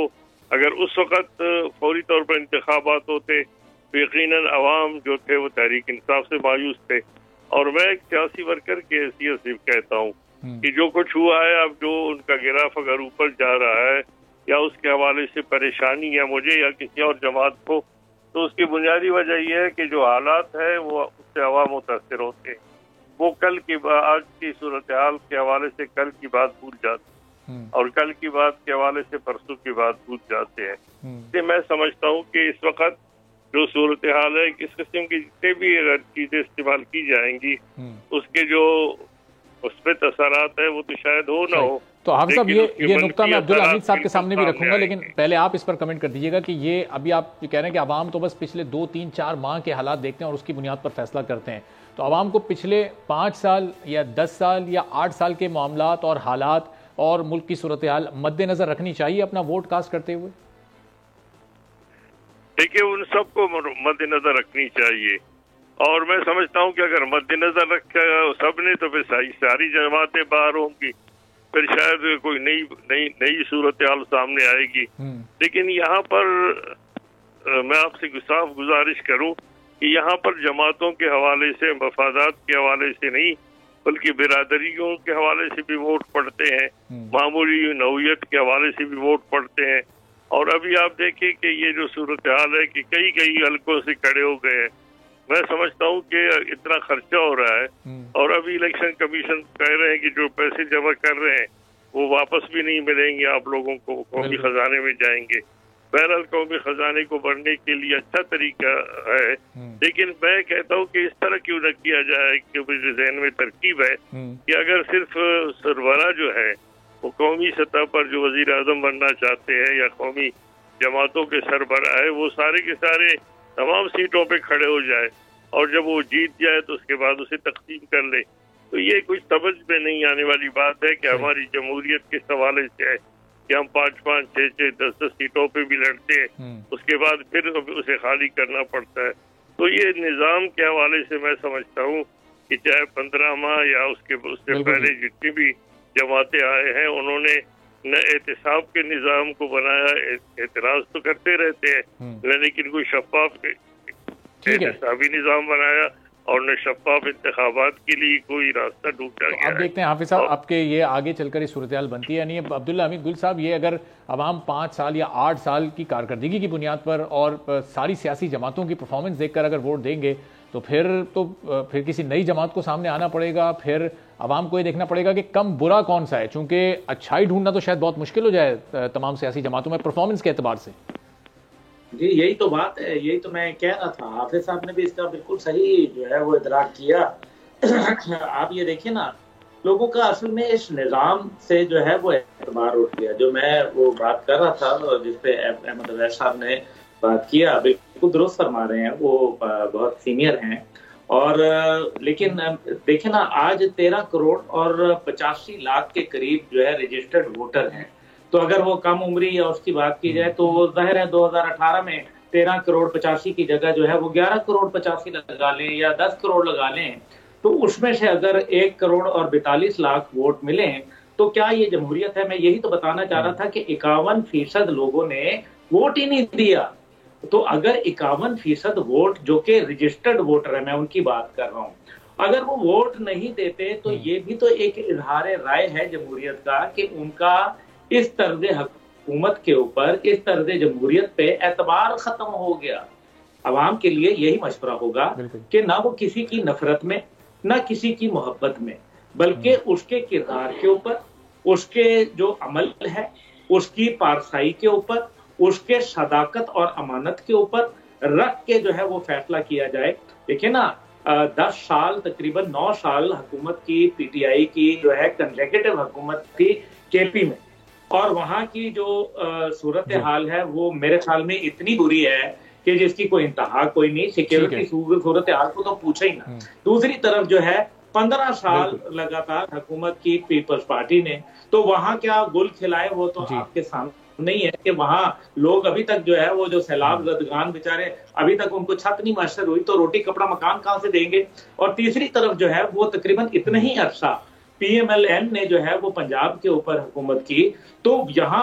अगर उस वक्त फौरी तौर पर इंतखाबात होते तो यकीनन अवाम जो थे वो तहरीक इंसाफ से मायूस थे। और मैं एक सियासी वर्कर की हैसियत से कहता हूँ कि जो कुछ हुआ है, अब जो उनका गिराफ अगर ऊपर जा रहा है या उसके हवाले से परेशानी है मुझे या किसी और जमात को, तो उसकी बुनियादी वजह यह है कि जो हालात है वो उससे अवाम मुतासर होते हैं। वो कल की आज की सूरत हाल के हवाले से कल की बात भूल जाते और कल की बात के हवाले से परसों की बात भूल जाते हैं। इसलिए मैं समझता हूँ कि इस वक्त जो सूरत हाल है, इस किस्म की जितने भी अगर चीजें इस्तेमाल की जाएंगी उसके जो उस पर असरात है वो तो शायद हो ना हो। तो हाफिज साहब ये नुकता मैं अब्दुल हमीद साहब के सामने भी रखूंगा, लेकिन पहले आप इस पर कमेंट कर दीजिएगा कि ये अभी आप कह रहे हैं कि आवाम तो बस पिछले 2, 3, 4 माह के हालात देखते हैं और उसकी बुनियाद पर फैसला करते हैं। तो आवाम को पिछले 5 साल या 10 साल या 8 साल के मामलात और हालात और मुल्क की सूरत हाल मद्देनजर रखनी चाहिए अपना वोट कास्ट करते हुए। देखिए, उन सबको मद्देनजर रखनी चाहिए, और मैं समझता हूँ कि अगर मद्देनजर रखा सबने तो फिर सारी जमातें बाहर होंगी, फिर शायद कोई नई सूरत हाल सामने आएगी। लेकिन यहाँ पर मैं आपसे साफ गुजारिश करूँ कि यहाँ पर जमातों के हवाले से, मफादात के हवाले से नहीं बल्कि बिरादरियों के हवाले से भी वोट पड़ते हैं, मामूली नौयत के हवाले से भी वोट पड़ते हैं। और अभी आप देखिए कि ये जो सूरत हाल है कि कई हलकों से खड़े हो गए हैं। मैं समझता हूँ कि इतना खर्चा हो रहा है और अभी इलेक्शन कमीशन कह रहे हैं कि जो पैसे जमा कर रहे हैं वो वापस भी नहीं मिलेंगे आप लोगों को, कौमी खजाने में जाएंगे। बहरहाल कौमी खजाने को बढ़ने के लिए अच्छा तरीका है, लेकिन मैं कहता हूँ कि इस तरह क्यों न किया जाए कि मुझे जहन में तरकीब है कि अगर सिर्फ सरबरा जो है वो कौमी सतह पर जो वजीर आजम बनना चाहते हैं या कौमी जमातों के सरबरा है वो सारे के सारे तमाम सीटों पे खड़े हो जाए और जब वो जीत जाए तो उसके बाद उसे तकसीम कर ले, तो ये कुछ समझ में नहीं आने वाली बात है कि हमारी जमहूरियत किस हवाले से है कि हम 5-5, 6-6, 10-10 सीटों पे भी लड़ते हैं, उसके बाद फिर उसे खाली करना पड़ता है। तो ये निज़ाम के हवाले से मैं समझता हूँ कि चाहे 15 माह या उससे पहले जितनी भी जमातें आए हैं उन्होंने न एहतिसाब के निज़ाम को बनाया, एतराज तो करते रहते हैं लेकिन कोई शफाफ एहतिसाबी निज़ाम बनाया और न शफाफ इंतखाबात के लिए कोई रास्ता ढूंढा गया। अब देखते हैं हाफिज साहब आपके ये आगे चलकर इस सूरत हाल बनती है नहीं। अब्दुल्ला हमीद गुल साहब, ये अगर अवाम 5 साल या 8 साल की कारकर्दगी की बुनियाद पर और सारी सियासी जमातों की परफॉर्मेंस देखकर अगर वोट देंगे तो फिर किसी नई जमात को सामने आना पड़ेगा, फिर अवाम को ये देखना पड़ेगा कि कम बुरा कौन सा है, चूंकि अच्छाई ढूंढना तो शायद बहुत मुश्किल हो जाए तमाम सियासी जमातों में परफॉर्मेंस के एतबार से। जी यही तो बात है, यही तो मैं कह रहा था। हाफिज साहब ने भी इसका बिल्कुल सही जो है वो इदराक किया। आप ये देखिए ना, लोगों का असल में इस निज़ाम से जो है वो एतबार उठ गया। जो मैं वो बात कर रहा था जिसपे अहमद अवैस साहब ने बात किया, बिल्कुल दुरुस्त फरमा रहे हैं, वो बहुत सीनियर हैं। और लेकिन देखे ना, आज 13 करोड़ और 85 लाख के करीब जो है रजिस्टर्ड वोटर हैं। तो अगर वो कम उम्री या उसकी बात की जाए तो जाहिर है 2018 में 13 करोड़ 85 की जगह जो है वो 11 करोड़ 85 लगा लें या 10 करोड़ लगा लें, तो उसमें से अगर 1 करोड़ और 42 लाख वोट मिले तो क्या ये जमहूरियत है? मैं यही तो बताना चाह रहा था कि 51% लोगों ने वोट ही नहीं दिया। तो अगर 51% वोट जो कि रजिस्टर्ड वोटर है, मैं उनकी बात कर रहा हूँ, अगर वो वोट नहीं देते तो ये भी तो एक इजहार राय है जमहूरियत का कि उनका इस तर्ज हुकूमत के ऊपर, इस तर्ज जमहूरियत पे एतबार खत्म हो गया। अवाम के लिए यही मशवरा होगा कि ना वो किसी की नफरत में, ना किसी की मोहब्बत में, बल्कि उसके किरदार के ऊपर, उसके जो अमल है, उसकी पारसाई के ऊपर, उसके सदाकत और अमानत के ऊपर रख के जो है वो फैसला किया जाए। देखिए ना, 10 साल तकरीबन 9 साल हुकूमत की, पीटीआई की जो है कंसेक्यूटिव हुकूमत थी केपी में, और वहां की जो सूरत हाल है वो मेरे ख्याल में इतनी बुरी है कि जिसकी कोई इंतहा कोई नहीं। सिक्योरिटी सूरत हाल को तो पूछे ही ना। दूसरी तरफ जो है 15 साल लगातार हुकूमत की पीपल्स पार्टी ने, तो वहां क्या गुल खिलाए वो तो आपके सामने नहीं है कि वहां लोग अभी तक जो है वो जो सैलाब ज़दगान बेचारे अभी तक उनको छत नहीं मैसर हुई, तो रोटी कपड़ा मकान कहां से देंगे। और तीसरी तरफ जो है वो तकरीबन इतना ही अरसा PMLN ने जो है वो पंजाब के ऊपर हुकूमत की, तो यहाँ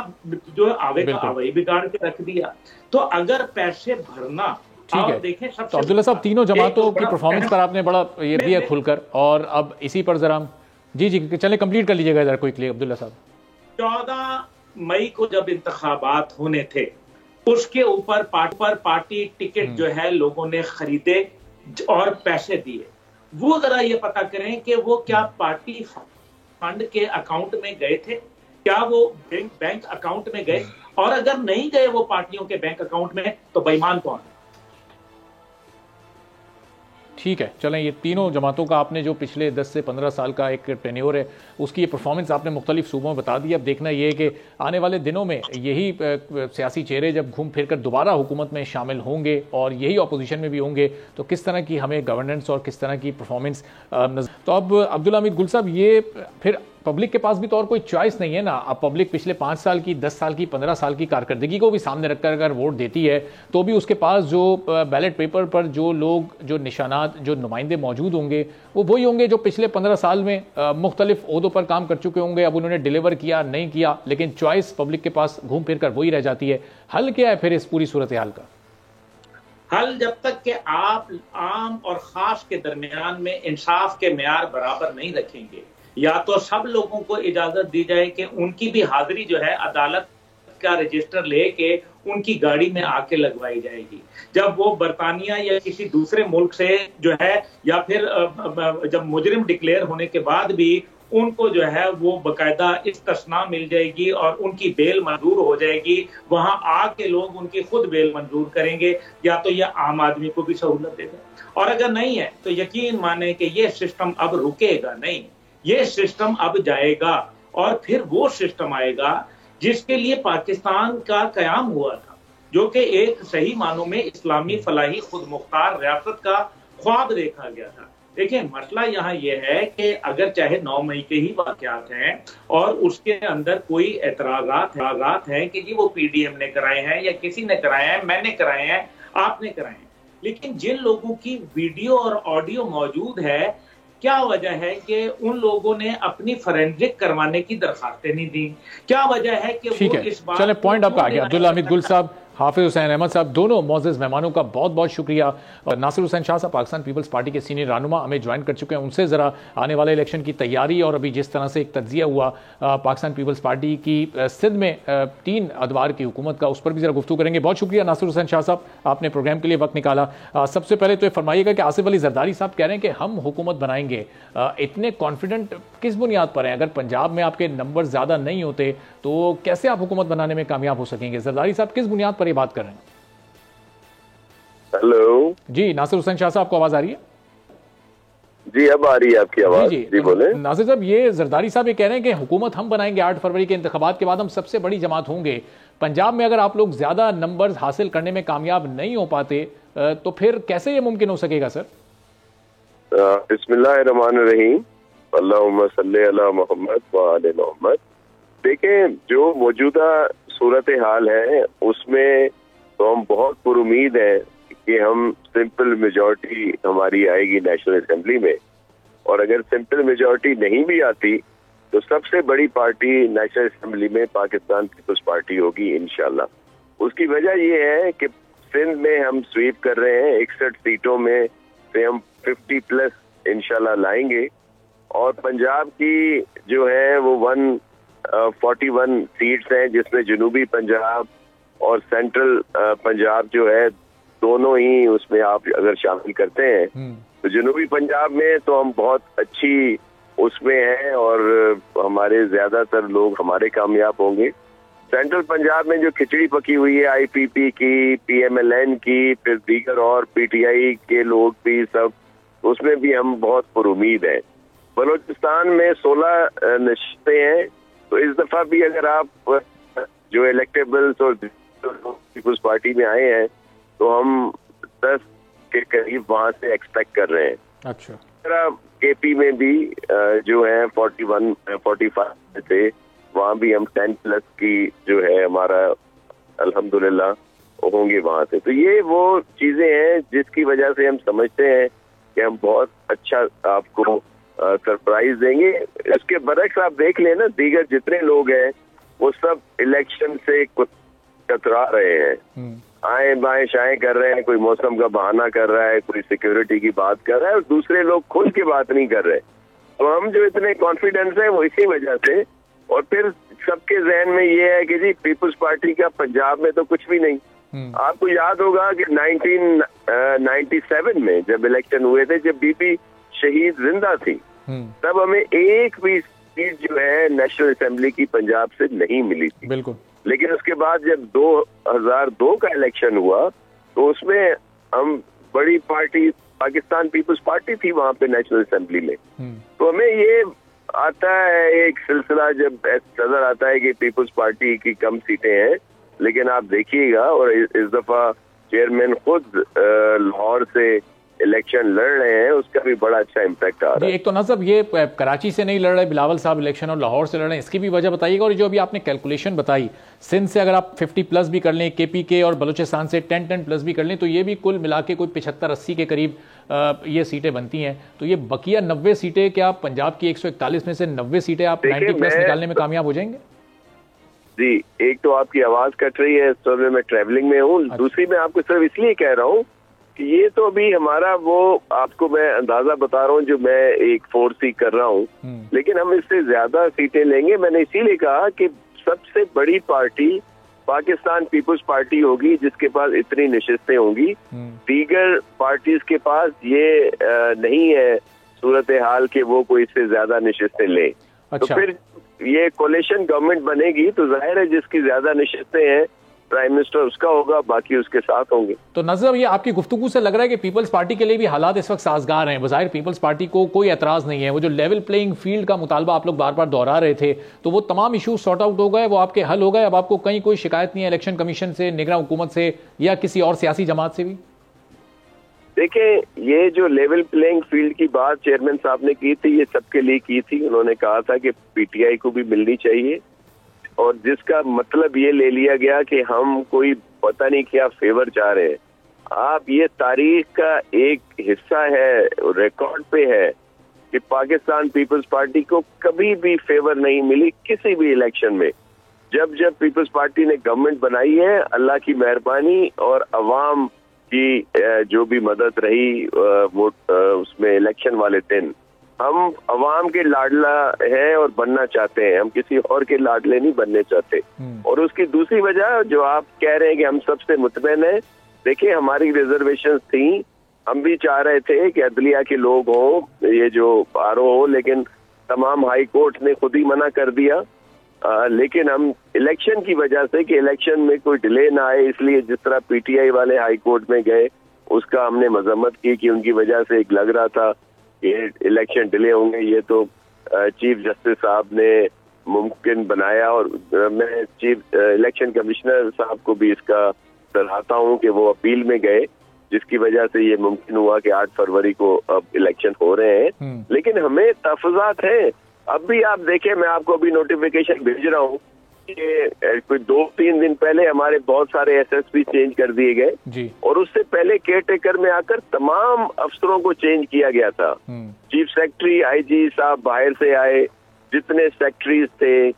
जो आवे का आवाई बिगाड़ के रख दिया। तो अगर पैसे भरना, ठीक है, देखें तो अब्दुल्ला साहब तीनों जमातों की परफॉर्मेंस पर आपने बड़ा ये दिया खुलकर, और अब इसी पर जरा जी चले कंप्लीट कर लीजिएगा जरा क्विकली अब्दुल्ला साहब। 14 मई को जब इंतखाबात होने थे, उसके ऊपर पार्टी टिकट जो है लोगों ने खरीदे और पैसे दिए। वो जरा ये पता करें कि वो क्या पार्टी फंड के अकाउंट में गए थे, क्या वो बैंक अकाउंट में गए, और अगर नहीं गए वो पार्टियों के बैंक अकाउंट में, तो बेईमान कौन है। ठीक है, चलें, ये तीनों जमातों का आपने जो पिछले 10 से 15 साल का एक टेन्योर है उसकी ये परफॉर्मेंस आपने मुख्तलिफ सूबों में बता दी। अब देखना ये है कि आने वाले दिनों में यही सियासी चेहरे जब घूम फिर कर दोबारा हुकूमत में शामिल होंगे और यही अपोजिशन में भी होंगे, तो किस तरह की हमें गवर्नेंस और किस तरह की परफॉर्मेंस। तो अब अब्दुल हमीद गुल साहब, ये फिर पब्लिक के पास भी तो और कोई चॉइस नहीं है ना। अब पब्लिक पिछले 5 साल की, 10 साल की, 15 साल की कारकर्दगी को भी सामने रखकर अगर वोट देती है, तो भी उसके पास जो बैलेट पेपर पर जो लोग, जो निशानात, जो नुमाइंदे मौजूद होंगे, वो वही होंगे जो पिछले 15 साल में मुख्तलिफ ओहदों पर काम कर चुके होंगे। अब उन्होंने डिलीवर किया नहीं किया, लेकिन चॉइस पब्लिक के पास घूम फिर कर वही रह जाती है। हल क्या है फिर इस पूरी सूरत हाल का? हल जब तक कि आप आम और खास के दरमियान में इंसाफ के मेयार बराबर नहीं रखेंगे, या तो सब लोगों को इजाजत दी जाए कि उनकी भी हाजिरी जो है अदालत का रजिस्टर लेके उनकी गाड़ी में आके लगवाई जाएगी। जब वो बरतानिया या किसी दूसरे मुल्क से जो है, या फिर जब मुजरिम डिक्लेयर होने के बाद भी उनको जो है वो बकायदा इस्तिस्ना मिल जाएगी और उनकी बेल मंजूर हो जाएगी, वहां आके लोग उनकी खुद बेल मंजूर करेंगे, या तो यह आम आदमी को भी सहूलत देगा। और अगर नहीं है तो यकीन माने कि ये सिस्टम अब रुकेगा नहीं, ये सिस्टम अब जाएगा और फिर वो सिस्टम आएगा जिसके लिए पाकिस्तान का कयाम हुआ था, जो कि एक सही मानों में इस्लामी फलाही खुद मुख्तार रियासत का ख्वाब देखा गया था। देखिए, मसला यहाँ यह है कि अगर चाहे 9 मई के ही वाकयात हैं और उसके अंदर कोई एतराजात हैं कि जी वो PDM ने कराए हैं या किसी ने कराए हैं, मैंने कराए हैं, आपने कराए हैं, लेकिन जिन लोगों की वीडियो और ऑडियो मौजूद है, क्या वजह है कि उन लोगों ने अपनी फॉरेंसिक करवाने की दरखास्तें नहीं दी? क्या वजह है कि वो इस बात, चले पॉइंट आपका आ गया। अब्दुल हमीद गुल साहब, हाफिज हुसैन अहमद साहब, दोनों मोअज़्ज़ज़ मेहमानों का बहुत बहुत शुक्रिया। और नासिर हुसैन शाह साहब पाकिस्तान पीपल्स पार्टी के सीनियर रहनुमा हमें ज्वाइन कर चुके हैं। उनसे ज़रा आने वाले इलेक्शन की तैयारी और अभी जिस तरह से एक तज्ज़िया हुआ पाकिस्तान पीपल्स पार्टी की सिंध में 3 अदवार की हुकूमत का, उस पर भी ज़रा गुफ्तगू करेंगे। बहुत शुक्रिया नासिर हुसैन शाह साहब, आपने प्रोग्राम के लिए वक्त निकाला। सबसे पहले तो ये फरमाइएगा कि आसिफ अली जरदारी साहब कह रहे हैं कि हम हुकूमत बनाएंगे, इतने कॉन्फिडेंट किस बुनियाद पर हैं? अगर पंजाब में आपके नंबर ज़्यादा नहीं होते तो कैसे आप हुकूमत बनाने में कामयाब हो सकेंगे? जरदारी साहब किस बुनियाद पर ये बात कर रहे हैं? हेलो जी, नासिर हुसैन शाह साहब, आपको आवाज आ रही है? जी, अब आ रही है आपकी आवाज। जी बोले। नासिर साहब, ये जरदारी साहब ये कह रहे हैं कि हुकूमत हम बनाएंगे, 8 फरवरी के इंतखाबात के बाद हम सबसे बड़ी जमात होंगे। पंजाब में अगर आप लोग ज्यादा नंबर्स हासिल करने में कामयाब नहीं हो पाते तो फिर कैसे ये मुमकिन हो सकेगा सर? बिस्मिल्लाहिर्रहमानिर्रहीम, अल्लाहुम्मा सल्ली अला मोहम्मद व आले मोहम्मद। देखें, जो मौजूदा सूरत हाल है उसमें तो हम बहुत पुरुमीद हैं कि हम सिंपल मेजॉरिटी हमारी आएगी नेशनल असेंबली में, और अगर सिंपल मेजॉरिटी नहीं भी आती तो सबसे बड़ी पार्टी नेशनल असेंबली में पाकिस्तान पीपल्स पार्टी होगी इंशाल्लाह। उसकी वजह ये है कि सिंध में हम स्वीप कर रहे हैं, 61 सीटों में से हम 50+ इंशाल्लाह लाएंगे, और पंजाब की जो है वो 141 सीट्स हैं, जिसमें जनूबी पंजाब और सेंट्रल पंजाब जो है दोनों ही उसमें आप अगर शामिल करते हैं तो जनूबी पंजाब में तो हम बहुत अच्छी उसमें हैं और हमारे ज्यादातर लोग हमारे कामयाब होंगे। सेंट्रल पंजाब में जो खिचड़ी पकी हुई है IPP की, PMLN की, फिर दीगर और PTI के लोग भी सब, उसमें भी हम बहुत पुरुमीद हैं। बलोचिस्तान में 16 नशिस्तें हैं, तो इस दफा भी अगर आप जो इलेक्टेबल्स और पीपल्स पार्टी में आए हैं तो हम 10 के करीब वहां से एक्सपेक्ट कर रहे हैं। अच्छा, KP में भी जो है 41-45 थे, वहाँ भी हम 10+ की जो है हमारा अल्हम्दुलिल्लाह होंगे वहाँ से। तो ये वो चीजें हैं जिसकी वजह से हम समझते हैं कि हम बहुत अच्छा आपको सरप्राइज देंगे। इसके बरक्स आप देख लेना, दीगर जितने लोग हैं वो सब इलेक्शन से कतरा रहे हैं, आए बाएं शाएं कर रहे हैं, कोई मौसम का बहाना कर रहा है, कोई सिक्योरिटी की बात कर रहा है, और दूसरे लोग खुल के बात नहीं कर रहे। तो हम जो इतने कॉन्फिडेंस है वो इसी वजह से। और फिर सबके जहन में ये है कि जी पीपुल्स पार्टी का पंजाब में तो कुछ भी नहीं। आपको याद होगा कि 1997 में जब इलेक्शन हुए थे, जब बीबी शहीद जिंदा थी, तब हमें एक भी सीट जो है नेशनल असेंबली की पंजाब से नहीं मिली थी। बिल्कुल। लेकिन उसके बाद जब 2002 का इलेक्शन हुआ तो उसमें हम बड़ी पार्टी पाकिस्तान पीपुल्स पार्टी थी वहां पे नेशनल असेंबली में। तो हमें ये आता है एक सिलसिला जब नजर आता है कि पीपुल्स पार्टी की कम सीटें हैं, लेकिन आप देखिएगा और इस दफा चेयरमैन खुद लाहौर से इलेक्शन लड़ रहे हैं, उसका भी बड़ा अच्छा इम्पैक्ट आ रहा है। एक तो नजब ये कराची से नहीं लड़ रहे बिलावल साहब इलेक्शन और लाहौर से लड़ रहे हैं, इसकी भी वजह बताइएगा। और जो अभी आपने कैलकुलेशन बताई, सिंध से अगर आप 50+ भी कर लें, KPK और बलूचिस्तान से 10+ भी कर लें, तो ये भी कुल मिला के कोई 75-80 के करीब ये सीटें बनती हैं। तो ये बकिया 90 सीटें, क्या पंजाब की 141 में से 90 सीटें आप 90+ निकालने में कामयाब हो जाएंगे? जी, एक तो आपकी आवाज कट रही है, इस समय मैं ट्रैवलिंग में हूँ। दूसरी मैं आपको सिर्फ इसलिए कह रहा हूँ कि ये तो अभी हमारा वो आपको मैं अंदाजा बता रहा हूँ जो मैं एक फोर्स कर रहा हूँ, लेकिन हम इससे ज्यादा सीटें लेंगे। मैंने इसीलिए कहा कि सबसे बड़ी पार्टी पाकिस्तान पीपुल्स पार्टी होगी जिसके पास इतनी नशिस्तें होंगी। दीगर पार्टीज के पास ये नहीं है सूरत हाल के वो कोई इससे ज्यादा नशिस्तें ले। अच्छा। तो फिर ये कोलिशन गवर्नमेंट बनेगी तो जाहिर है जिसकी ज्यादा नशिस्तें हैं प्राइम मिनिस्टर उसका होगा, बाकी उसके साथ होंगे। तो नजर ये आपकी गुफ्तगू से लग रहा है कि पीपल्स पार्टी के लिए भी हालात इस वक्त साजगार हैं। बज़ाहिर पीपल्स पार्टी को कोई एतराज नहीं है। वो जो लेवल प्लेइंग फील्ड का मुतालबा आप लोग बार बार दोहरा रहे थे, तो वो तमाम इशू सॉर्ट आउट हो गए, वो आपके हल हो गए। अब आपको कहीं कोई शिकायत नहीं है इलेक्शन कमीशन से, निगरान हुकूमत से या किसी और सियासी जमात से भी? देखिए, ये जो लेवल प्लेइंग फील्ड की बात चेयरमैन साहब ने की थी, ये सबके लिए की थी। उन्होंने कहा था कि PTI को भी मिलनी चाहिए, और जिसका मतलब ये ले लिया गया कि हम कोई पता नहीं क्या फेवर चाह रहे हैं। आप ये तारीख का एक हिस्सा है, रिकॉर्ड पे है कि पाकिस्तान पीपल्स पार्टी को कभी भी फेवर नहीं मिली किसी भी इलेक्शन में। जब जब पीपल्स पार्टी ने गवर्नमेंट बनाई है, अल्लाह की मेहरबानी और अवाम की जो भी मदद रही वोट उसमें इलेक्शन वाले दिन, हम अवाम के लाडला हैं और बनना चाहते हैं, हम किसी और के लाडले नहीं बनने चाहते। और उसकी दूसरी वजह जो आप कह रहे हैं कि हम सबसे मुतमईन हैं, देखिए हमारी रिजर्वेशन थी, हम भी चाह रहे थे कि अदलिया के लोग हों, ये जो RO हो, लेकिन तमाम हाई कोर्ट ने खुद ही मना कर दिया। लेकिन हम इलेक्शन की वजह से कि इलेक्शन में कोई डिले ना आए, इसलिए जिस तरह PTI वाले हाई कोर्ट में गए उसका हमने मजम्मत की कि उनकी वजह से एक लग रहा था ये इलेक्शन डिले होंगे। ये तो चीफ जस्टिस साहब ने मुमकिन बनाया, और मैं चीफ इलेक्शन कमिश्नर साहब को भी इसका सराहता हूँ कि वो अपील में गए, जिसकी वजह से ये मुमकिन हुआ कि 8 फरवरी को अब इलेक्शन हो रहे हैं। लेकिन हमें तहफ़्फ़ुज़ात हैं। अब भी आप देखें, मैं आपको अभी नोटिफिकेशन भेज रहा हूँ कि कोई 2-3 दिन पहले हमारे बहुत सारे SSP चेंज कर दिए गए, और उससे पहले केयर टेकर में आकर तमाम अफसरों को चेंज किया गया था। चीफ सेक्रेटरी IG साहब बाहर से आए, जितने सेक्रेटरीज थे,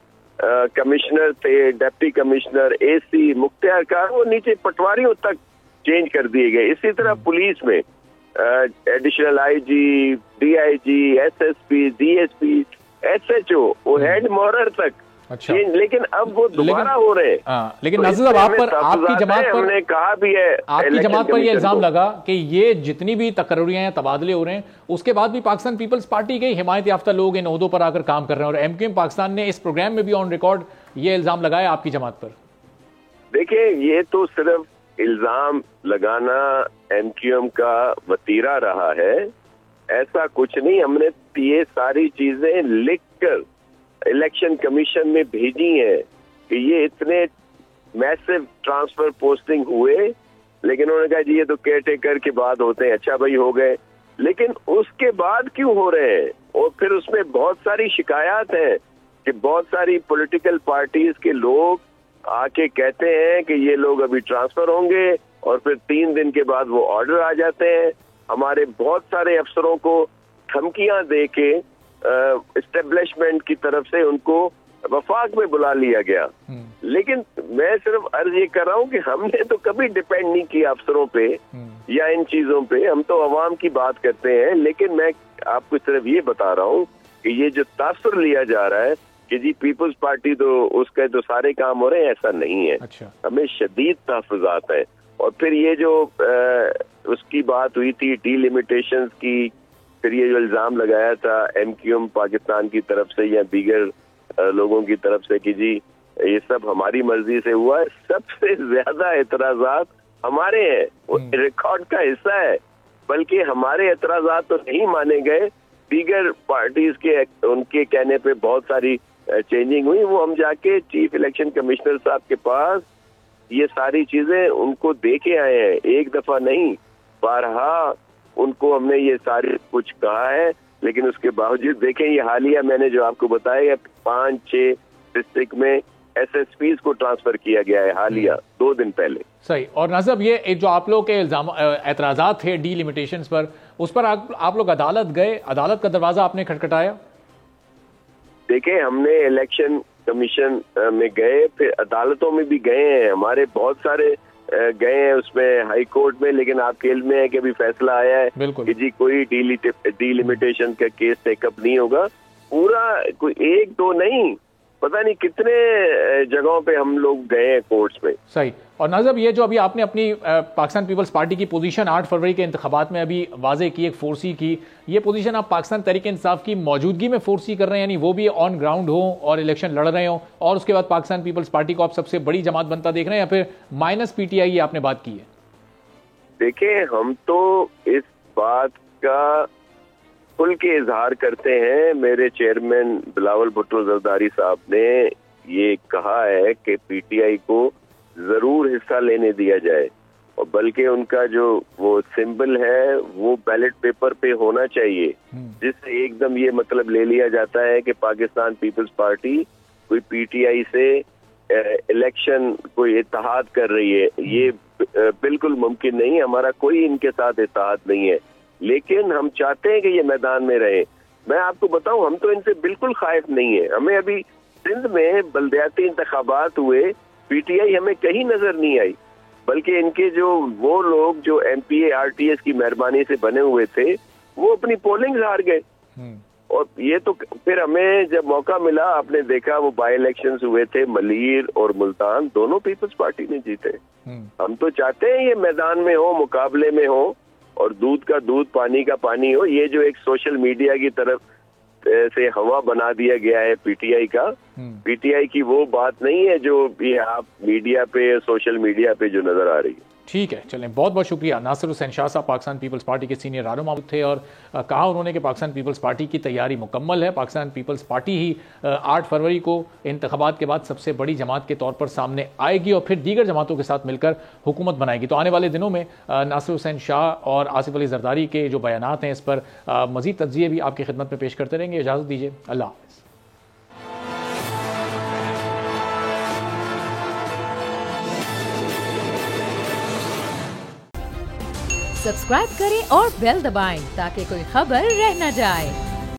कमिश्नर थे, deputy commissioner, AC, Mukhtiar car, वो नीचे पटवारियों तक चेंज कर दिए गए। इसी तरह पुलिस में additional IG, DIG, SSP, DSP, SHO, वो हेड मोरर तक चेंज। लेकिन अब वो दोबारा हो रहे हैं। लेकिन नज़र अब आप पर, आपकी जमात पर, हमने कहा भी है, आपकी जमात पर ये इल्जाम लगा कि ये जितनी भी तकर्रियां तबादले हो रहे हैं, उसके बाद भी पाकिस्तान पीपल्स पार्टी के हिमायत याफ्ता लोग इन ओहदों पर आकर काम कर रहे हैं। और MQM पाकिस्तान ने इस प्रोग्राम में भी ऑन रिकॉर्ड ये इल्जाम लगाया आपकी जमात पर। देखिए, ये तो सिर्फ इल्जाम लगाना MQM का वतीरा रहा है, ऐसा कुछ नहीं। हमने ये सारी चीजें लिख कर इलेक्शन कमीशन में भेजी है कि ये इतने मैसिव ट्रांसफर पोस्टिंग हुए, लेकिन उन्होंने कहा जी ये तो केयर टेकर के बाद होते हैं। अच्छा भाई, हो गए, लेकिन उसके बाद क्यों हो रहे हैं? और फिर उसमें बहुत सारी शिकायत है कि बहुत सारी पॉलिटिकल पार्टीज के लोग आके कहते हैं कि ये लोग अभी ट्रांसफर होंगे और फिर 3 दिन के बाद वो ऑर्डर आ जाते हैं। हमारे बहुत सारे अफसरों को धमकियां दे के एस्टेब्लिशमेंट की तरफ से उनको वफाक में बुला लिया गया। लेकिन मैं सिर्फ अर्ज ये कर रहा हूँ कि हमने तो कभी डिपेंड नहीं किया अफसरों पे या इन चीजों पे, हम तो अवाम की बात करते हैं। लेकिन मैं आपको सिर्फ ये बता रहा हूँ कि ये जो तासुर लिया जा रहा है कि जी पीपल्स पार्टी तो उसके तो सारे काम हो रहे हैं, ऐसा नहीं है। अच्छा। हमें शदीद तहफ़्फ़ुज़ात है। और फिर ये जो उसकी बात हुई थी डीलिमिटेशंस की, फिर ये जो इल्जाम लगाया था MQM पाकिस्तान की तरफ से या दीगर लोगों की तरफ से कि जी ये सब हमारी मर्जी से हुआ है, सबसे ज्यादा एतराजात हमारे हैं, वो रिकॉर्ड का हिस्सा है। बल्कि हमारे एतराजात तो नहीं माने गए, दीगर पार्टीज के उनके कहने पे बहुत सारी चेंजिंग हुई। वो हम जाके चीफ इलेक्शन कमिश्नर साहब के पास ये सारी चीजें उनको दे के आए हैं, एक दफा नहीं, बारहा उनको हमने ये सारी कुछ कहा है। लेकिन उसके बावजूद देखें ये हालिया मैंने जो आपको बताया 5-6 डिस्ट्रिक्ट में SSPs को ट्रांसफर किया गया है हालिया 2 दिन पहले। सही। और नाज़िब ये जो आप लोग के एतराज़ात थे डीलिमिटेशंस पर, उस पर आप लोग अदालत गए, अदालत का दरवाजा आपने खटखटाया? देखें हमने इलेक्शन कमीशन में गए, फिर अदालतों में भी गए हैं, हमारे बहुत सारे गए हैं उसमें हाई कोर्ट में। लेकिन आपके इल्म में है कि अभी फैसला आया है कि जी कोई डीलिमिटेशन का केस टेकअप नहीं होगा। पूरा कोई 1-2 नहीं, पता नहीं कितने जगहों पे हम लोग गए हैं कोर्ट्स में। सही। और नाज़िब ये जो अभी आपने अपनी पाकिस्तान पीपल्स पार्टी की पोजीशन 8 फरवरी के इंतखाबात में अभी वाजे की, एक फोर्सी की, ये पोजीशन आप पाकिस्तान तहरीक इंसाफ की मौजूदगी में फोर्सी कर रहे हैं, यानी वो भी ऑन ग्राउंड हो और इलेक्शन लड़ रहे हो, और उसके बाद पाकिस्तान पीपल्स पार्टी को आप सबसे बड़ी जमात बनता देख रहे हैं, या फिर माइनस PTI आपने बात की है? देखिए हम तो इस बात का खुल के इजहार करते हैं। मेरे चेयरमैन बिलावल भुट्टो जरदारी साहब ने ये कहा है कि PTI को जरूर हिस्सा लेने दिया जाए, और बल्कि उनका जो वो सिंबल है वो बैलेट पेपर पे होना चाहिए, जिससे एकदम ये मतलब ले लिया जाता है कि पाकिस्तान पीपल्स पार्टी कोई PTI से इलेक्शन कोई इत्तेहाद कर रही है। ये बिल्कुल मुमकिन नहीं, हमारा कोई इनके साथ इत्तेहाद नहीं है। लेकिन हम चाहते हैं कि ये मैदान में रहे। मैं आपको बताऊं, हम तो इनसे बिल्कुल खाइफ नहीं है। हमें अभी सिंध में बल्दियाती इंतखाबात हुए, PTI हमें कहीं नजर नहीं आई, बल्कि इनके जो वो लोग जो MPA RTS की मेहरबानी से बने हुए थे वो अपनी पोलिंग हार गए। और ये तो फिर हमें जब मौका मिला, आपने देखा वो बाई इलेक्शंस हुए थे, मलीर और मुल्तान, दोनों पीपल्स पार्टी ने जीते। हम तो चाहते हैं ये मैदान में हो, मुकाबले में हो, और दूध का दूध पानी का पानी हो। ये जो एक सोशल मीडिया की तरफ से हवा बना दिया गया है PTI का, PTI की वो बात नहीं है जो ये आप मीडिया पे, सोशल मीडिया पे जो नजर आ रही है। ठीक है, चलें, बहुत बहुत शुक्रिया। नासिर हुसैन शाह साहब पाकिस्तान पीपल्स पार्टी के सीनियर रहनुमा थे, और कहा उन्होंने कि पाकिस्तान पीपल्स पार्टी की तैयारी मुकम्मल है। पाकिस्तान पीपल्स पार्टी ही 8 फरवरी को इंतखाबात के बाद सबसे बड़ी जमात के तौर पर सामने आएगी और फिर दीगर जमातों के साथ मिलकर हुकूमत बनाएगी। तो आने वाले दिनों में नासिर हुसैन शाह और आसिफ अली जरदारी के जो बयानात हैं इस पर मजीद तज्जिए भी आपकी खिदमत में पेश करते रहेंगे। इजाज़त दीजिए, अल्लाह हाफ़िज़। सब्सक्राइब करें और बेल दबाएं ताकि कोई खबर रह न जाए।